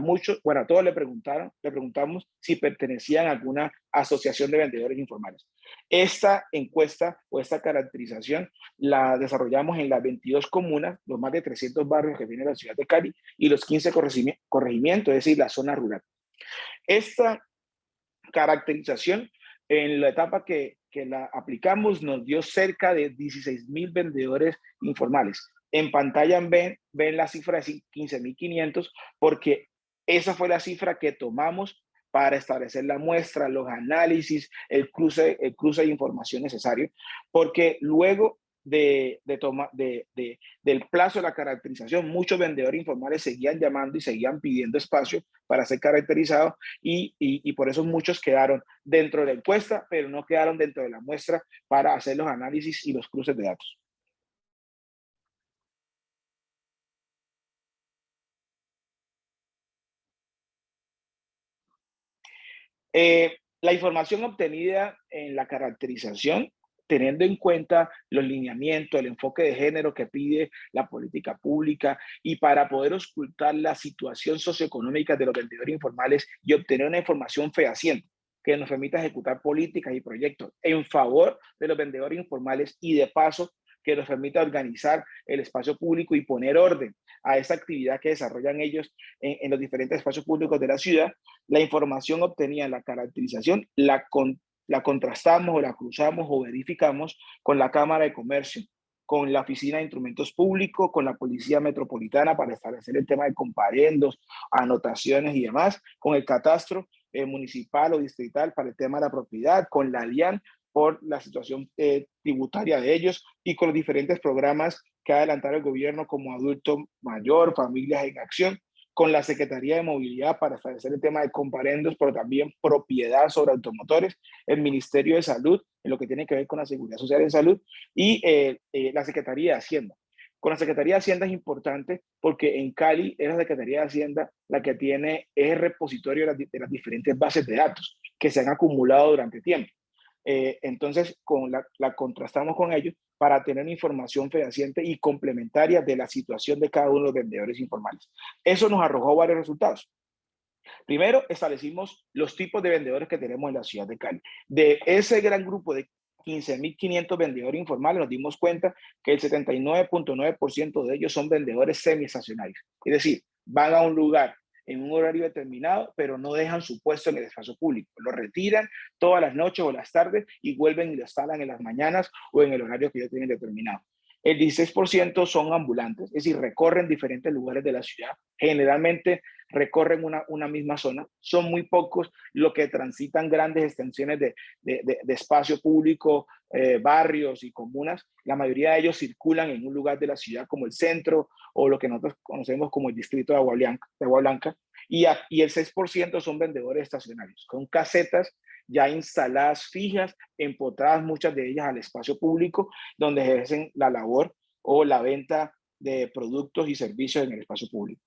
todos le preguntamos si pertenecían a alguna asociación de vendedores informales. Esta encuesta o esta caracterización la desarrollamos en las 22 comunas, los más de 300 barrios que tiene la ciudad de Cali y los 15 corregimientos, es decir, la zona rural. Esta caracterización en la etapa que la aplicamos nos dio cerca de 16.000 vendedores informales. En pantalla ven la cifra de 15.500 porque esa fue la cifra que tomamos para establecer la muestra, los análisis, el cruce de información necesario, porque luego del plazo de la caracterización, muchos vendedores informales seguían llamando y seguían pidiendo espacio para ser caracterizados y por eso muchos quedaron dentro de la encuesta, pero no quedaron dentro de la muestra para hacer los análisis y los cruces de datos. La información obtenida en la caracterización, teniendo en cuenta los lineamientos, el enfoque de género que pide la política pública y para poder ocultar la situación socioeconómica de los vendedores informales y obtener una información fehaciente que nos permita ejecutar políticas y proyectos en favor de los vendedores informales y de paso que nos permita organizar el espacio público y poner orden a esa actividad que desarrollan ellos en los diferentes espacios públicos de la ciudad. La información obtenida en la caracterización la contrastamos o la cruzamos o verificamos con la Cámara de Comercio con la Oficina de Instrumentos Públicos, con la Policía Metropolitana para establecer el tema de comparendos, anotaciones y demás, con el catastro municipal o distrital para el tema de la propiedad, con la DIAN por la situación tributaria de ellos y con los diferentes programas que ha adelantado el gobierno como Adulto Mayor, Familias en Acción, con la Secretaría de Movilidad para establecer el tema de comparendos, pero también propiedad sobre automotores, el Ministerio de Salud, en lo que tiene que ver con la Seguridad Social en Salud, y la Secretaría de Hacienda. Con la Secretaría de Hacienda es importante porque en Cali es la Secretaría de Hacienda la que es el repositorio de las diferentes bases de datos que se han acumulado durante tiempo. Entonces, la contrastamos con ellos para tener información fehaciente y complementaria de la situación de cada uno de los vendedores informales. Eso nos arrojó varios resultados. Primero, establecimos los tipos de vendedores que tenemos en la ciudad de Cali. De ese gran grupo de 15.500 vendedores informales, nos dimos cuenta que el 79.9% de ellos son vendedores semiestacionarios. Es decir, van a un lugar en un horario determinado, pero no dejan su puesto en el espacio público. Lo retiran todas las noches o las tardes y vuelven y lo instalan en las mañanas o en el horario que ellos tienen determinado. El 16% son ambulantes, es decir, recorren diferentes lugares de la ciudad. Generalmente recorren una misma zona. Son muy pocos los que transitan grandes extensiones de espacio público, barrios y comunas. La mayoría de ellos circulan en un lugar de la ciudad como el centro o lo que nosotros conocemos como el distrito de Agua Blanca. Y el 6% son vendedores estacionarios, con casetas ya instaladas fijas, empotradas muchas de ellas al espacio público, donde ejercen la labor o la venta de productos y servicios en el espacio público.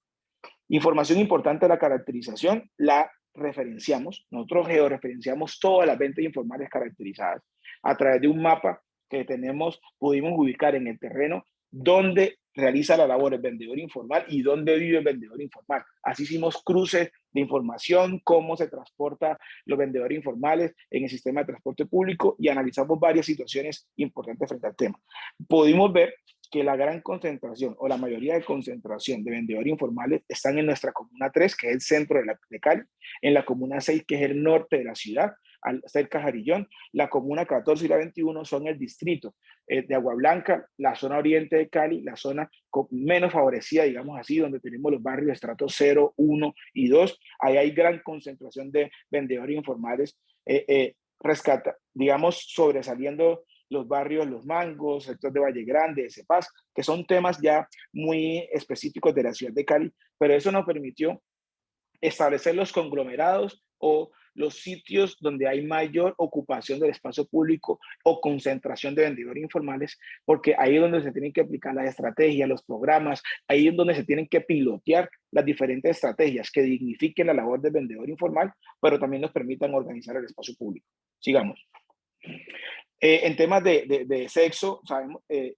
Información importante de la caracterización, la referenciamos. Nosotros georreferenciamos todas las ventas informales caracterizadas. A través de un mapa que tenemos, pudimos ubicar en el terreno dónde realiza la labor el vendedor informal y dónde vive el vendedor informal. Así hicimos cruces de información, cómo se transporta los vendedores informales en el sistema de transporte público y analizamos varias situaciones importantes frente al tema. Pudimos ver que la gran concentración o la mayoría de concentración de vendedores informales están en nuestra comuna 3, que es el centro de Cali, en la comuna 6, que es el norte de la ciudad, cerca de Jarillón, la comuna 14 y la 21 son el distrito de Agua Blanca, la zona oriente de Cali, la zona menos favorecida, digamos así, donde tenemos los barrios de estrato 0, 1 y 2. Ahí hay gran concentración de vendedores informales, digamos, sobresaliendo los barrios Los Mangos, sector de Valle Grande, de Cepaz, que son temas ya muy específicos de la ciudad de Cali, pero eso nos permitió establecer los conglomerados o los sitios donde hay mayor ocupación del espacio público o concentración de vendedores informales, porque ahí es donde se tienen que aplicar las estrategias, los programas, ahí es donde se tienen que pilotear las diferentes estrategias que dignifiquen la labor del vendedor informal, pero también nos permitan organizar el espacio público. Sigamos. En temas de sexo,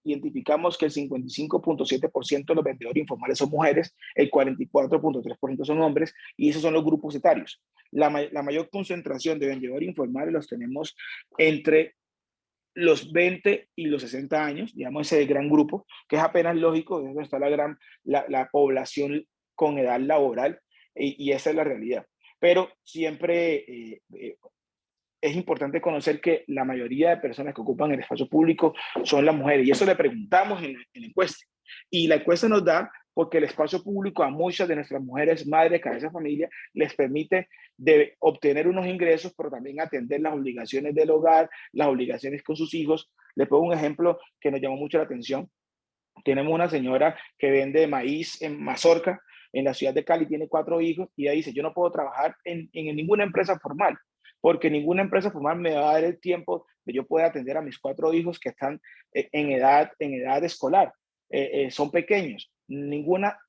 identificamos que el 55.7% de los vendedores informales son mujeres, el 44.3% son hombres, y esos son los grupos etarios. La mayor concentración de vendedores informales los tenemos entre los 20 y los 60 años, digamos ese gran grupo, que es apenas lógico, donde está la población con edad laboral, y esa es la realidad. Pero siempre es importante conocer que la mayoría de personas que ocupan el espacio público son las mujeres, y eso le preguntamos en la encuesta. Y la encuesta nos da porque el espacio público a muchas de nuestras mujeres, madres, cabezas de familia, les permite obtener unos ingresos, pero también atender las obligaciones del hogar, las obligaciones con sus hijos. Les pongo un ejemplo que nos llamó mucho la atención. Tenemos una señora que vende maíz en Mazorca, en la ciudad de Cali, tiene 4 hijos, y ella dice, yo no puedo trabajar en ninguna empresa formal, porque ninguna empresa formal me va a dar el tiempo de yo poder atender a mis 4 hijos que están en edad escolar. Son pequeños. Ninguna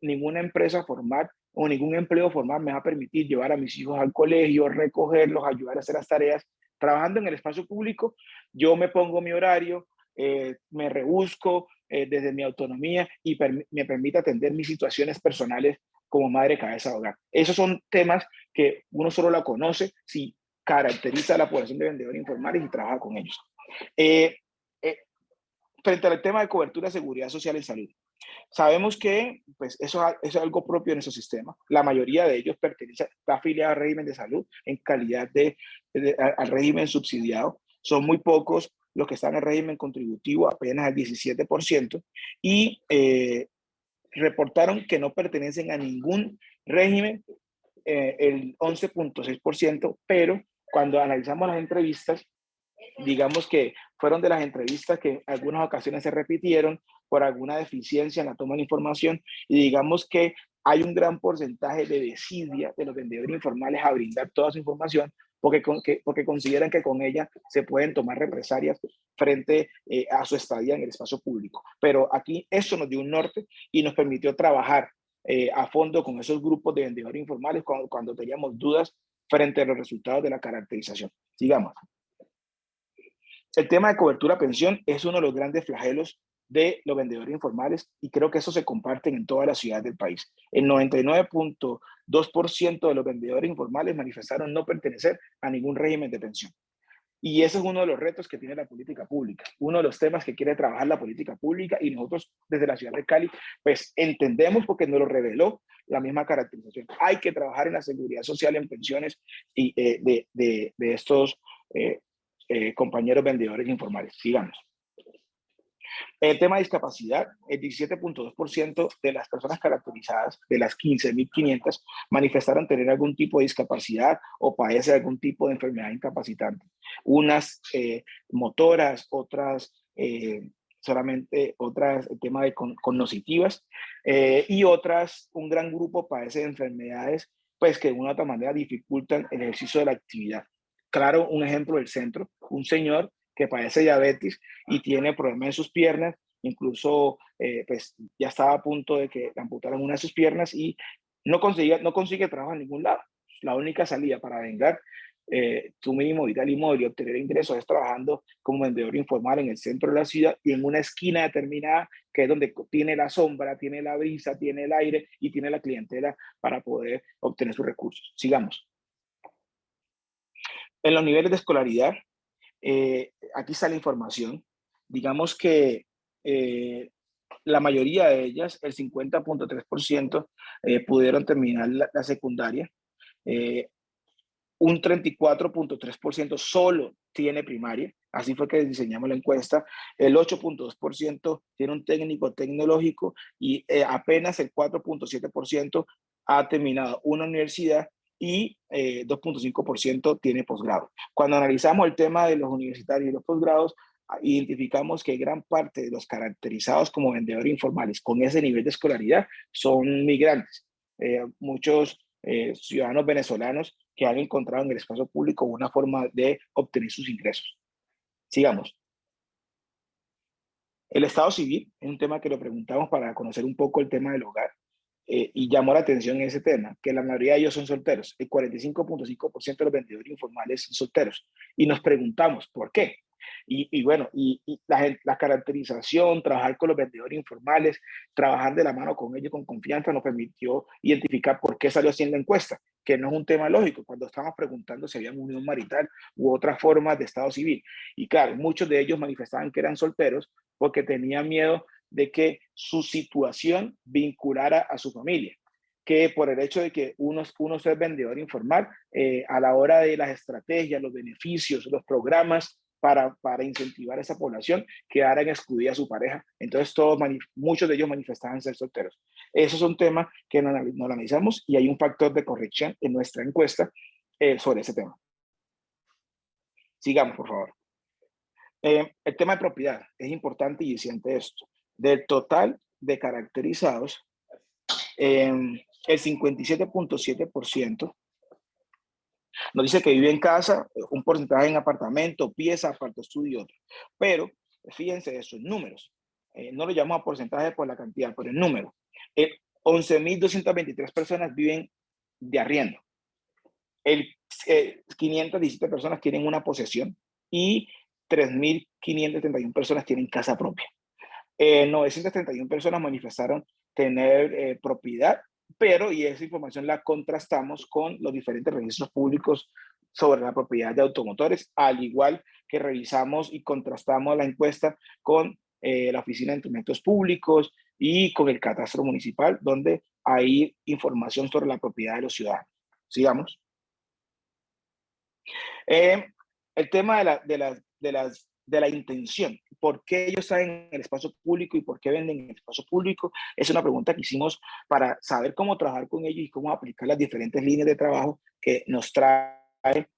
empresa formal o ningún empleo formal me va a permitir llevar a mis hijos al colegio, recogerlos, ayudar a hacer las tareas. Trabajando en el espacio público, yo me pongo mi horario, me rebusco desde mi autonomía y me permite atender mis situaciones personales como madre cabeza de hogar. Esos son temas que uno solo la conoce si caracteriza a la población de vendedores informales y trabaja con ellos. Frente al tema de cobertura de seguridad social en salud, sabemos que pues, eso es algo propio de nuestro sistema. La mayoría de ellos está afiliada al régimen de salud en calidad al régimen subsidiado. Son muy pocos los que están en régimen contributivo apenas el 17%, y reportaron que no pertenecen a ningún régimen el 11.6%, pero cuando analizamos las entrevistas, digamos que fueron de las entrevistas que en algunas ocasiones se repitieron por alguna deficiencia en la toma de información, y digamos que hay un gran porcentaje de desidia de los vendedores informales a brindar toda su información porque consideran que con ella se pueden tomar represalias frente a su estadía en el espacio público. Pero aquí eso nos dio un norte y nos permitió trabajar a fondo con esos grupos de vendedores informales cuando teníamos dudas frente a los resultados de la caracterización. Sigamos. El tema de cobertura pensión es uno de los grandes flagelos de los vendedores informales, y creo que eso se comparten en todas las ciudades del país. El 99.2% de los vendedores informales manifestaron no pertenecer a ningún régimen de pensión. Y ese es uno de los retos que tiene la política pública, uno de los temas que quiere trabajar la política pública, y nosotros desde la ciudad de Cali pues entendemos, porque nos lo reveló la misma caracterización. Hay que trabajar en la seguridad social, en pensiones y de estos compañeros vendedores informales. Sigamos. El tema de discapacidad, el 17.2% de las personas caracterizadas, de las 15.500, manifestaron tener algún tipo de discapacidad o padecen algún tipo de enfermedad incapacitante. Unas motoras, otras solamente otras, el tema de cognitivas, y otras, un gran grupo padece de enfermedades pues que de una u otra manera dificultan el ejercicio de la actividad. Claro, un ejemplo del centro, un señor que padece diabetes y tiene problemas en sus piernas, incluso pues ya estaba a punto de que le amputaran una de sus piernas y no consigue trabajo en ningún lado. La única salida para vengar su mínimo vital y móvil y obtener ingresos es trabajando como vendedor informal en el centro de la ciudad y en una esquina determinada, que es donde tiene la sombra, tiene la brisa, tiene el aire y tiene la clientela para poder obtener sus recursos. Sigamos. En los niveles de escolaridad, aquí está la información. Digamos que la mayoría de ellas, el 50.3%, pudieron terminar la secundaria. Un 34.3% solo tiene primaria. Así fue que diseñamos la encuesta. El 8.2% tiene un técnico tecnológico y apenas el 4.7% ha terminado una universidad y 2.5% tiene posgrado. Cuando analizamos el tema de los universitarios y los posgrados, identificamos que gran parte de los caracterizados como vendedores informales con ese nivel de escolaridad son migrantes. Muchos ciudadanos venezolanos que han encontrado en el espacio público una forma de obtener sus ingresos. Sigamos. El estado civil es un tema que lo preguntamos para conocer un poco el tema del hogar. Y llamó la atención en ese tema, que la mayoría de ellos son solteros. El 45.5% de los vendedores informales son solteros. Y nos preguntamos, ¿por qué? Y bueno, la caracterización, trabajar con los vendedores informales, trabajar de la mano con ellos con confianza, nos permitió identificar por qué salió así en la encuesta, que no es un tema lógico cuando estamos preguntando si había unión marital u otras formas de estado civil. Y claro, muchos de ellos manifestaban que eran solteros porque tenían miedo de que su situación vinculara a su familia, que por el hecho de que uno sea vendedor informal, a la hora de las estrategias, los beneficios, los programas para incentivar a esa población, quedaran excluida a su pareja. Entonces muchos de ellos manifestaban ser solteros. Esos son temas que no lo analizamos y hay un factor de corrección en nuestra encuesta sobre ese tema. Sigamos, por favor. El tema de propiedad es importante y siente esto. Del total de caracterizados, el 57.7% nos dice que vive en casa, un porcentaje en apartamento, pieza, aparto estudio y otro. Pero fíjense eso, en números. No lo llamamos a porcentaje por la cantidad, pero en números. 11.223 personas viven de arriendo. 517 personas tienen una posesión y 3.531 personas tienen casa propia. 931 personas manifestaron tener propiedad, pero, y esa información la contrastamos con los diferentes registros públicos sobre la propiedad de automotores, al igual que revisamos y contrastamos la encuesta con la Oficina de Instrumentos Públicos y con el Catastro Municipal, donde hay información sobre la propiedad de los ciudadanos. Sigamos. El tema de las de la intención. ¿Por qué ellos están en el espacio público y por qué venden en el espacio público? Es una pregunta que hicimos para saber cómo trabajar con ellos y cómo aplicar las diferentes líneas de trabajo que nos trae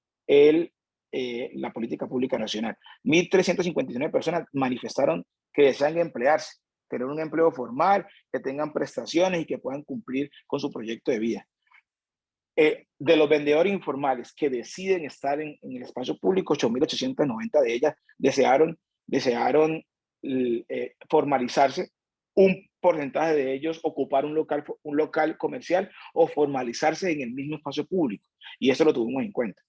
la política pública nacional. 1.359 personas manifestaron que desean emplearse, tener un empleo formal, que tengan prestaciones y que puedan cumplir con su proyecto de vida. De los vendedores informales que deciden estar en el espacio público, 8.890 de ellas desearon formalizarse. Un porcentaje de ellos ocupar un local comercial o formalizarse en el mismo espacio público. Y eso lo tuvimos en cuenta.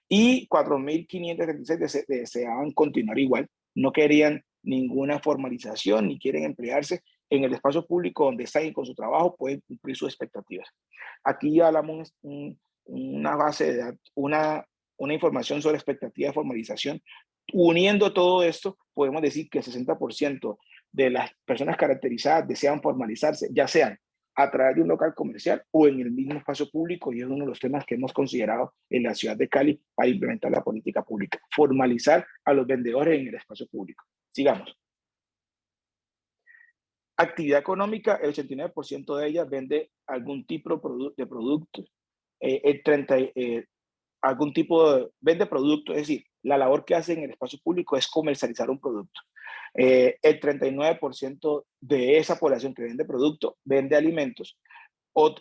Y 4.536 deseaban continuar igual, no querían ninguna formalización ni quieren emplearse en el espacio público donde están con su trabajo, pueden cumplir sus expectativas. Aquí ya hablamos una base de datos, una información sobre expectativa de formalización. Uniendo todo esto, podemos decir que el 60% de las personas caracterizadas desean formalizarse, ya sean a través de un local comercial o en el mismo espacio público, y es uno de los temas que hemos considerado en la ciudad de Cali para implementar la política pública, formalizar a los vendedores en el espacio público. Sigamos. Actividad económica, el 89% de ellas vende algún tipo de producto, algún tipo vende producto, es decir, la labor que hace en el espacio público es comercializar un producto. El 39% de esa población que vende producto vende alimentos,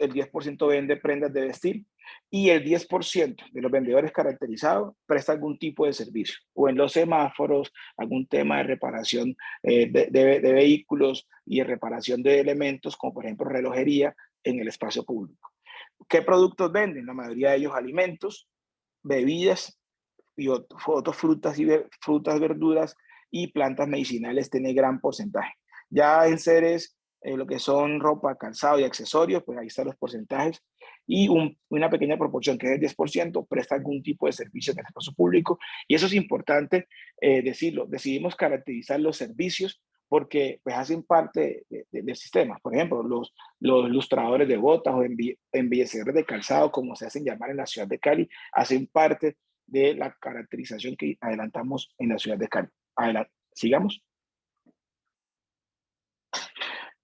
el 10% vende prendas de vestir y el 10% de los vendedores caracterizados presta algún tipo de servicio o en los semáforos, algún tema de reparación de vehículos y de reparación de elementos como por ejemplo relojería en el espacio público. ¿Qué productos venden? La mayoría de ellos alimentos, bebidas y otras frutas, verduras y plantas medicinales tiene gran porcentaje. Ya en seres, lo que son ropa, calzado y accesorios, pues ahí están los porcentajes. Y una pequeña proporción, que es el 10%, presta algún tipo de servicio en el espacio público. Y eso es importante decirlo. Decidimos caracterizar los servicios porque pues, hacen parte del sistema. Por ejemplo, los lustradores de botas o embellecedores de calzado, como se hacen llamar en la ciudad de Cali, hacen parte de la caracterización que adelantamos en la ciudad de Cali. Adelante, sigamos.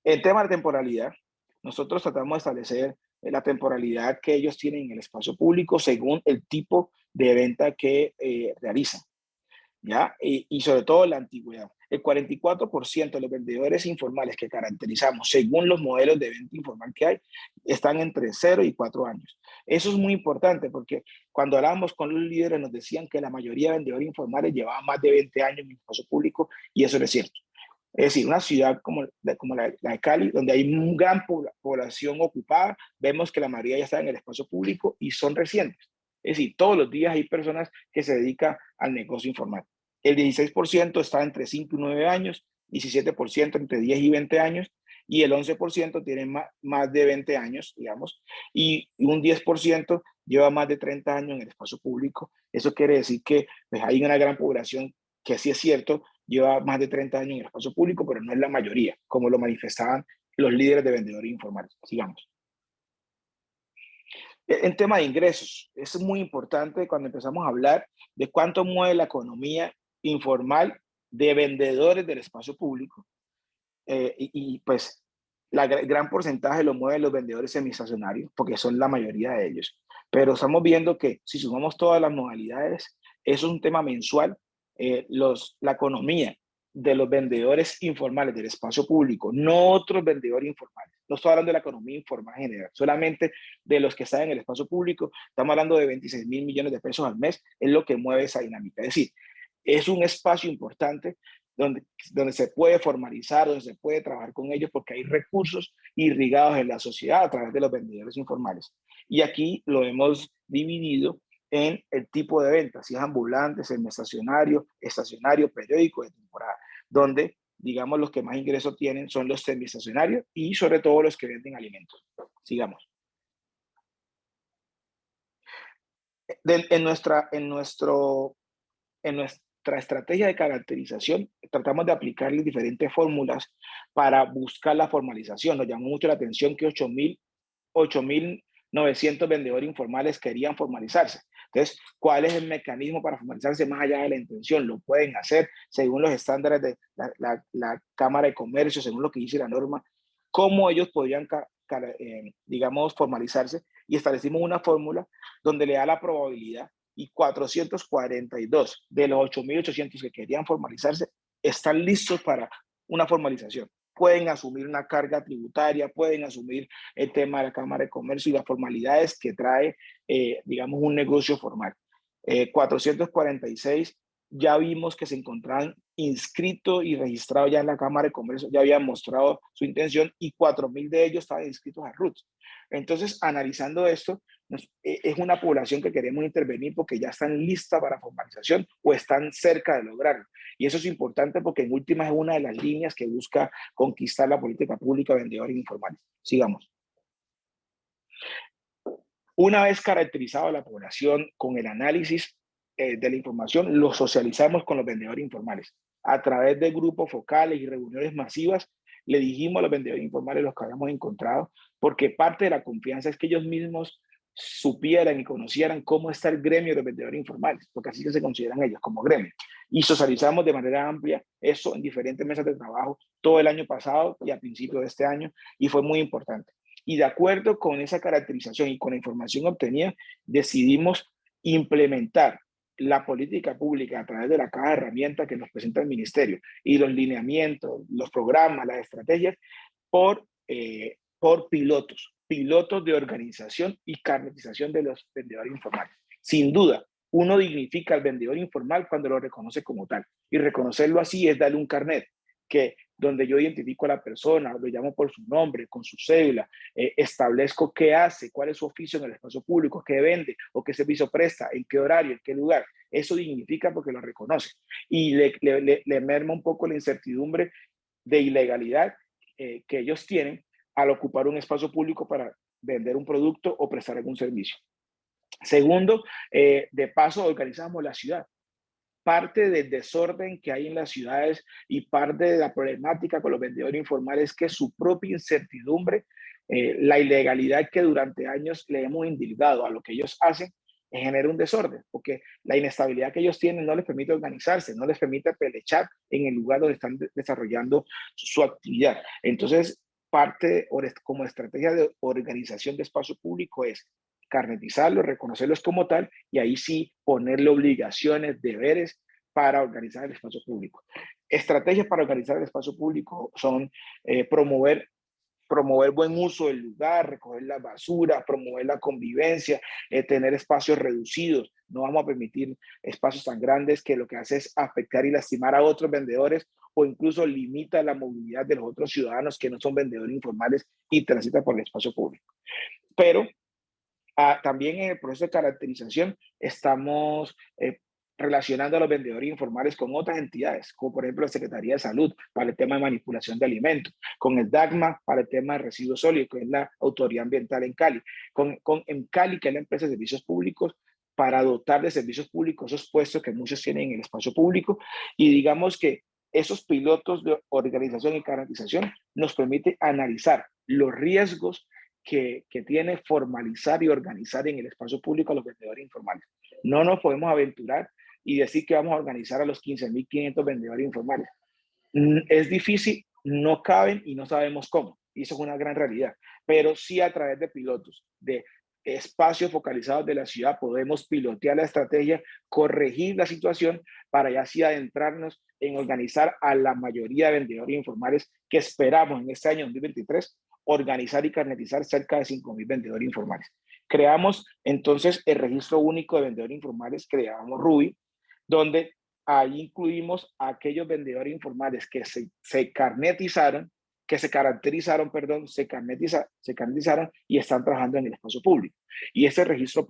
El tema de temporalidad, nosotros tratamos de establecer la temporalidad que ellos tienen en el espacio público según el tipo de venta que realizan, ¿ya? Y sobre todo la antigüedad. El 44% de los vendedores informales que caracterizamos según los modelos de venta informal que hay están entre 0 y 4 años. Eso es muy importante porque cuando hablábamos con los líderes nos decían que la mayoría de vendedores informales llevaban más de 20 años en el espacio público y eso no es cierto. Es decir, una ciudad como la de Cali, donde hay una gran población ocupada, vemos que la mayoría ya está en el espacio público y son recientes. Es decir, todos los días hay personas que se dedican al negocio informal. El 16% está entre 5 y 9 años, 17% entre 10 y 20 años, y el 11% tiene más de 20 años, digamos, y un 10% lleva más de 30 años en el espacio público. Eso quiere decir que pues, hay una gran población que sí es cierto, lleva más de 30 años en el espacio público, pero no es la mayoría, como lo manifestaban los líderes de vendedores informales. Sigamos. En tema de ingresos, es muy importante cuando empezamos a hablar de cuánto mueve la economía informal de vendedores del espacio público. Pues la gran porcentaje lo mueven los vendedores semiestacionarios, porque son la mayoría de ellos. Pero estamos viendo que si sumamos todas las modalidades, eso es un tema mensual. La economía de los vendedores informales del espacio público, no otros vendedores informales. No estoy hablando de la economía informal en general, solamente de los que están en el espacio público. Estamos hablando de 26.000 millones de pesos al mes, es lo que mueve esa dinámica. Es decir, es un espacio importante donde se puede formalizar, donde se puede trabajar con ellos porque hay recursos irrigados en la sociedad a través de los vendedores informales. Y aquí lo hemos dividido en el tipo de venta, si es ambulante, semiestacionario, estacionario, periódico de temporada, donde, digamos, los que más ingresos tienen son los semiestacionarios y sobre todo los que venden alimentos. Sigamos. En nuestra estrategia de caracterización, tratamos de aplicarle diferentes fórmulas para buscar la formalización. Nos llamó mucho la atención que 8.900 vendedores informales querían formalizarse, Entonces, ¿cuál es el mecanismo para formalizarse más allá de la intención? Lo pueden hacer según los estándares de la Cámara de Comercio, según lo que dice la norma, cómo ellos podrían, digamos, formalizarse, y establecimos una fórmula donde le da la probabilidad, y 442 de los 8.800 que querían formalizarse están listos para una formalización. Pueden asumir una carga tributaria, pueden asumir el tema de la Cámara de Comercio y las formalidades que trae, digamos, un negocio formal. 446 ya vimos que se encontraban inscritos y registrados ya en la Cámara de Comercio, ya habían mostrado su intención, y 4.000 de ellos estaban inscritos a RUT. Entonces, analizando esto, es una población que queremos intervenir porque ya están listas para formalización o están cerca de lograrlo. Y eso es importante porque en última es una de las líneas que busca conquistar la política pública de vendedores informales. Sigamos. Una vez caracterizado la población con el análisis de la información, lo socializamos con los vendedores informales. A través de grupos focales y reuniones masivas, le dijimos a los vendedores informales los que habíamos encontrado, porque parte de la confianza es que ellos mismos supieran y conocieran cómo está el gremio de vendedores informales, porque así que se consideran ellos como gremio. Y socializamos de manera amplia eso en diferentes mesas de trabajo todo el año pasado y a principios de este año, y fue muy importante. Y de acuerdo con esa caracterización y con la información obtenida, decidimos implementar la política pública a través de la caja de herramientas que nos presenta el ministerio y los lineamientos, los programas, las estrategias por pilotos de organización y carnetización de los vendedores informales. Sin duda, uno dignifica al vendedor informal cuando lo reconoce como tal, y reconocerlo así es darle un carnet que donde yo identifico a la persona, lo llamo por su nombre, con su cédula, establezco qué hace, cuál es su oficio en el espacio público, qué vende o qué servicio presta, en qué horario, en qué lugar. Eso dignifica porque lo reconoce y le merma un poco la incertidumbre de ilegalidad que ellos tienen al ocupar un espacio público para vender un producto o prestar algún servicio. Segundo, de paso organizamos la ciudad. Parte del desorden que hay en las ciudades y parte de la problemática con los vendedores informales es que su propia incertidumbre, la ilegalidad que durante años le hemos indilgado a lo que ellos hacen, genera un desorden, porque la inestabilidad que ellos tienen no les permite organizarse, no les permite pelechar en el lugar donde están desarrollando su actividad. Entonces, parte como estrategia de organización de espacio público es carnetizarlos, reconocerlos como tal, y ahí sí ponerle obligaciones, deberes para organizar el espacio público. Estrategias para organizar el espacio público son promover buen uso del lugar, recoger la basura, promover la convivencia, tener espacios reducidos. No vamos a permitir espacios tan grandes que lo que hace es afectar y lastimar a otros vendedores o incluso limita la movilidad de los otros ciudadanos que no son vendedores informales y transitan por el espacio público. Pero también en el proceso de caracterización estamos relacionando a los vendedores informales con otras entidades, como por ejemplo la Secretaría de Salud para el tema de manipulación de alimentos, con el DACMA para el tema de residuos sólidos, que es la Autoridad Ambiental en Cali, con EMCALI, que es la empresa de servicios públicos, para dotar de servicios públicos esos puestos que muchos tienen en el espacio público. Y digamos que esos pilotos de organización y garantización nos permite analizar los riesgos que tiene formalizar y organizar en el espacio público a los vendedores informales. No nos podemos aventurar y decir que vamos a organizar a los 15.500 vendedores informales. Es difícil, no caben y no sabemos cómo. Y eso es una gran realidad. Pero sí a través de pilotos, de espacios focalizados de la ciudad, podemos pilotear la estrategia, corregir la situación para ya así adentrarnos en organizar a la mayoría de vendedores informales que esperamos en este año 2023 organizar y carnetizar cerca de 5.000 vendedores informales. Creamos entonces el registro único de vendedores informales que llamamos RUBI, donde ahí incluimos a aquellos vendedores informales que se carnetizaron, se carnetizaron y están trabajando en el espacio público. Y ese registro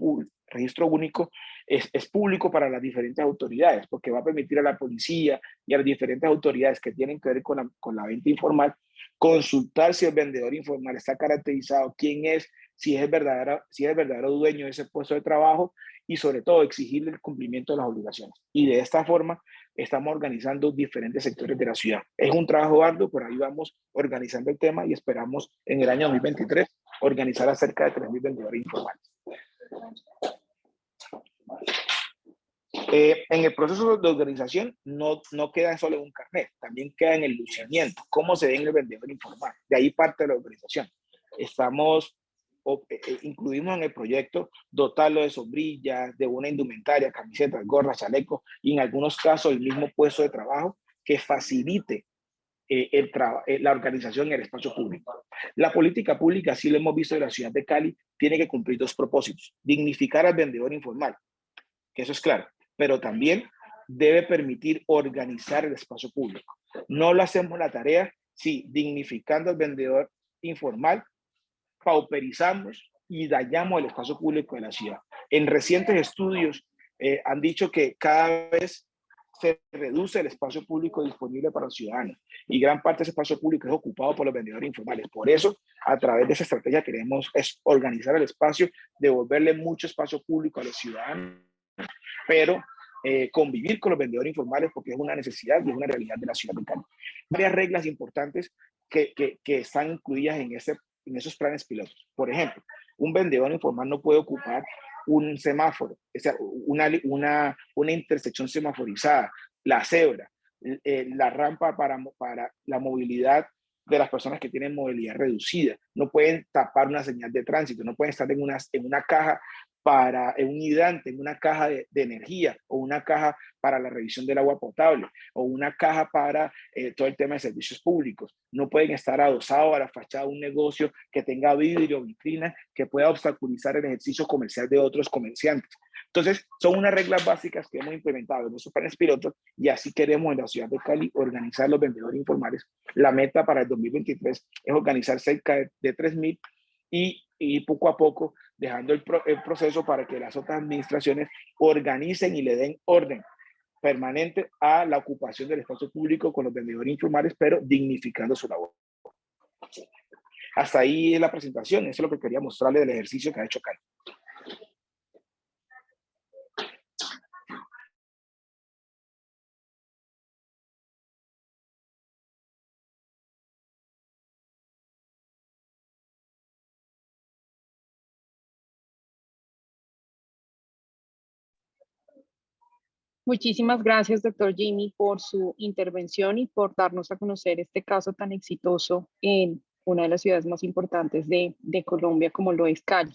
único es público para las diferentes autoridades, porque va a permitir a la policía y a las diferentes autoridades que tienen que ver con la venta informal consultar si el vendedor informal está caracterizado, quién es, si es el verdadero dueño de ese puesto de trabajo y sobre todo exigirle el cumplimiento de las obligaciones. Y de esta forma estamos organizando diferentes sectores de la ciudad. Es un trabajo arduo, por ahí vamos organizando el tema y esperamos en el año 2023 organizar a cerca de 3.000 vendedores informales. En el proceso de organización no queda solo en un carnet, también queda en el lucimiento, cómo se ve en el vendedor informal. De ahí parte de la organización. Incluimos en el proyecto dotarlo de sombrillas, de una indumentaria, camisetas, gorras, chalecos y en algunos casos el mismo puesto de trabajo que facilite la organización en el espacio público. La política pública, así lo hemos visto en la ciudad de Cali, tiene que cumplir dos propósitos: dignificar al vendedor informal, que eso es claro, pero también debe permitir organizar el espacio público. No lo hacemos la tarea si dignificando al vendedor informal pauperizamos y dañamos el espacio público de la ciudad. En recientes estudios han dicho que cada vez se reduce el espacio público disponible para los ciudadanos y gran parte de ese espacio público es ocupado por los vendedores informales. Por eso, a través de esa estrategia queremos organizar el espacio, devolverle mucho espacio público a los ciudadanos, pero convivir con los vendedores informales porque es una necesidad y es una realidad de la ciudad de Cali. Varias reglas importantes que están incluidas en esos planes pilotos. Por ejemplo, un vendedor informal no puede ocupar un semáforo, o sea, una intersección semaforizada, la cebra, la rampa para la movilidad de las personas que tienen movilidad reducida. No pueden tapar una señal de tránsito, no pueden estar en una caja en un hidrante, en una caja de energía o una caja para la revisión del agua potable o una caja para todo el tema de servicios públicos. No pueden estar adosados a la fachada de un negocio que tenga vidrio o vitrina que pueda obstaculizar el ejercicio comercial de otros comerciantes. Entonces, son unas reglas básicas que hemos implementado en nuestros planes pilotos y así queremos en la ciudad de Cali organizar los vendedores informales. La meta para el 2023 es organizar cerca de 3.000 y poco a poco dejando el proceso para que las otras administraciones organicen y le den orden permanente a la ocupación del espacio público con los vendedores informales, pero dignificando su labor. Hasta ahí la presentación, eso es lo que quería mostrarle del ejercicio que ha hecho Cali. Muchísimas gracias, doctor Jimmy, por su intervención y por darnos a conocer este caso tan exitoso en una de las ciudades más importantes de Colombia, como lo es Cali.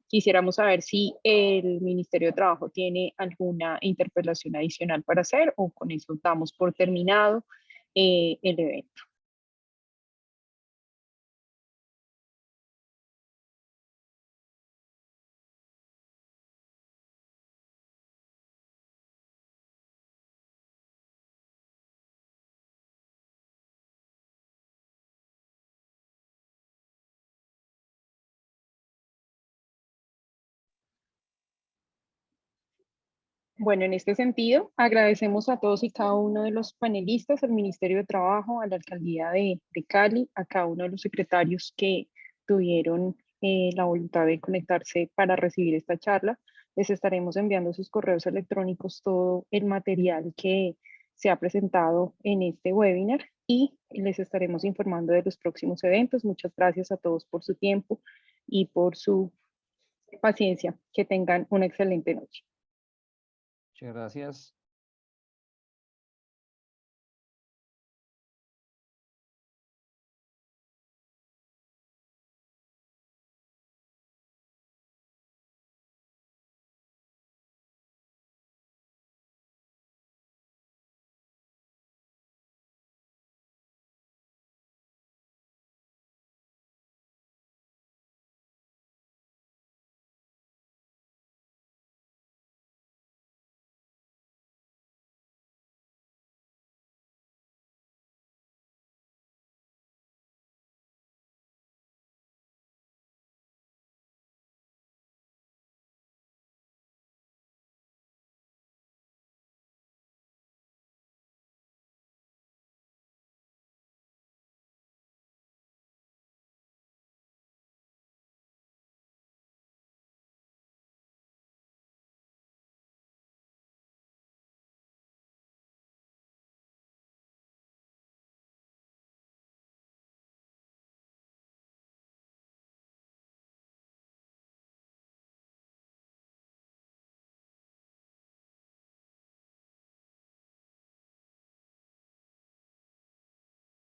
Quisiéramos saber si el Ministerio de Trabajo tiene alguna interpelación adicional para hacer o con eso damos por terminado el evento. Bueno, en este sentido, agradecemos a todos y cada uno de los panelistas, al Ministerio de Trabajo, a la Alcaldía de Cali, a cada uno de los secretarios que tuvieron la voluntad de conectarse para recibir esta charla. Les estaremos enviando sus correos electrónicos todo el material que se ha presentado en este webinar y les estaremos informando de los próximos eventos. Muchas gracias a todos por su tiempo y por su paciencia. Que tengan una excelente noche. Muchas gracias.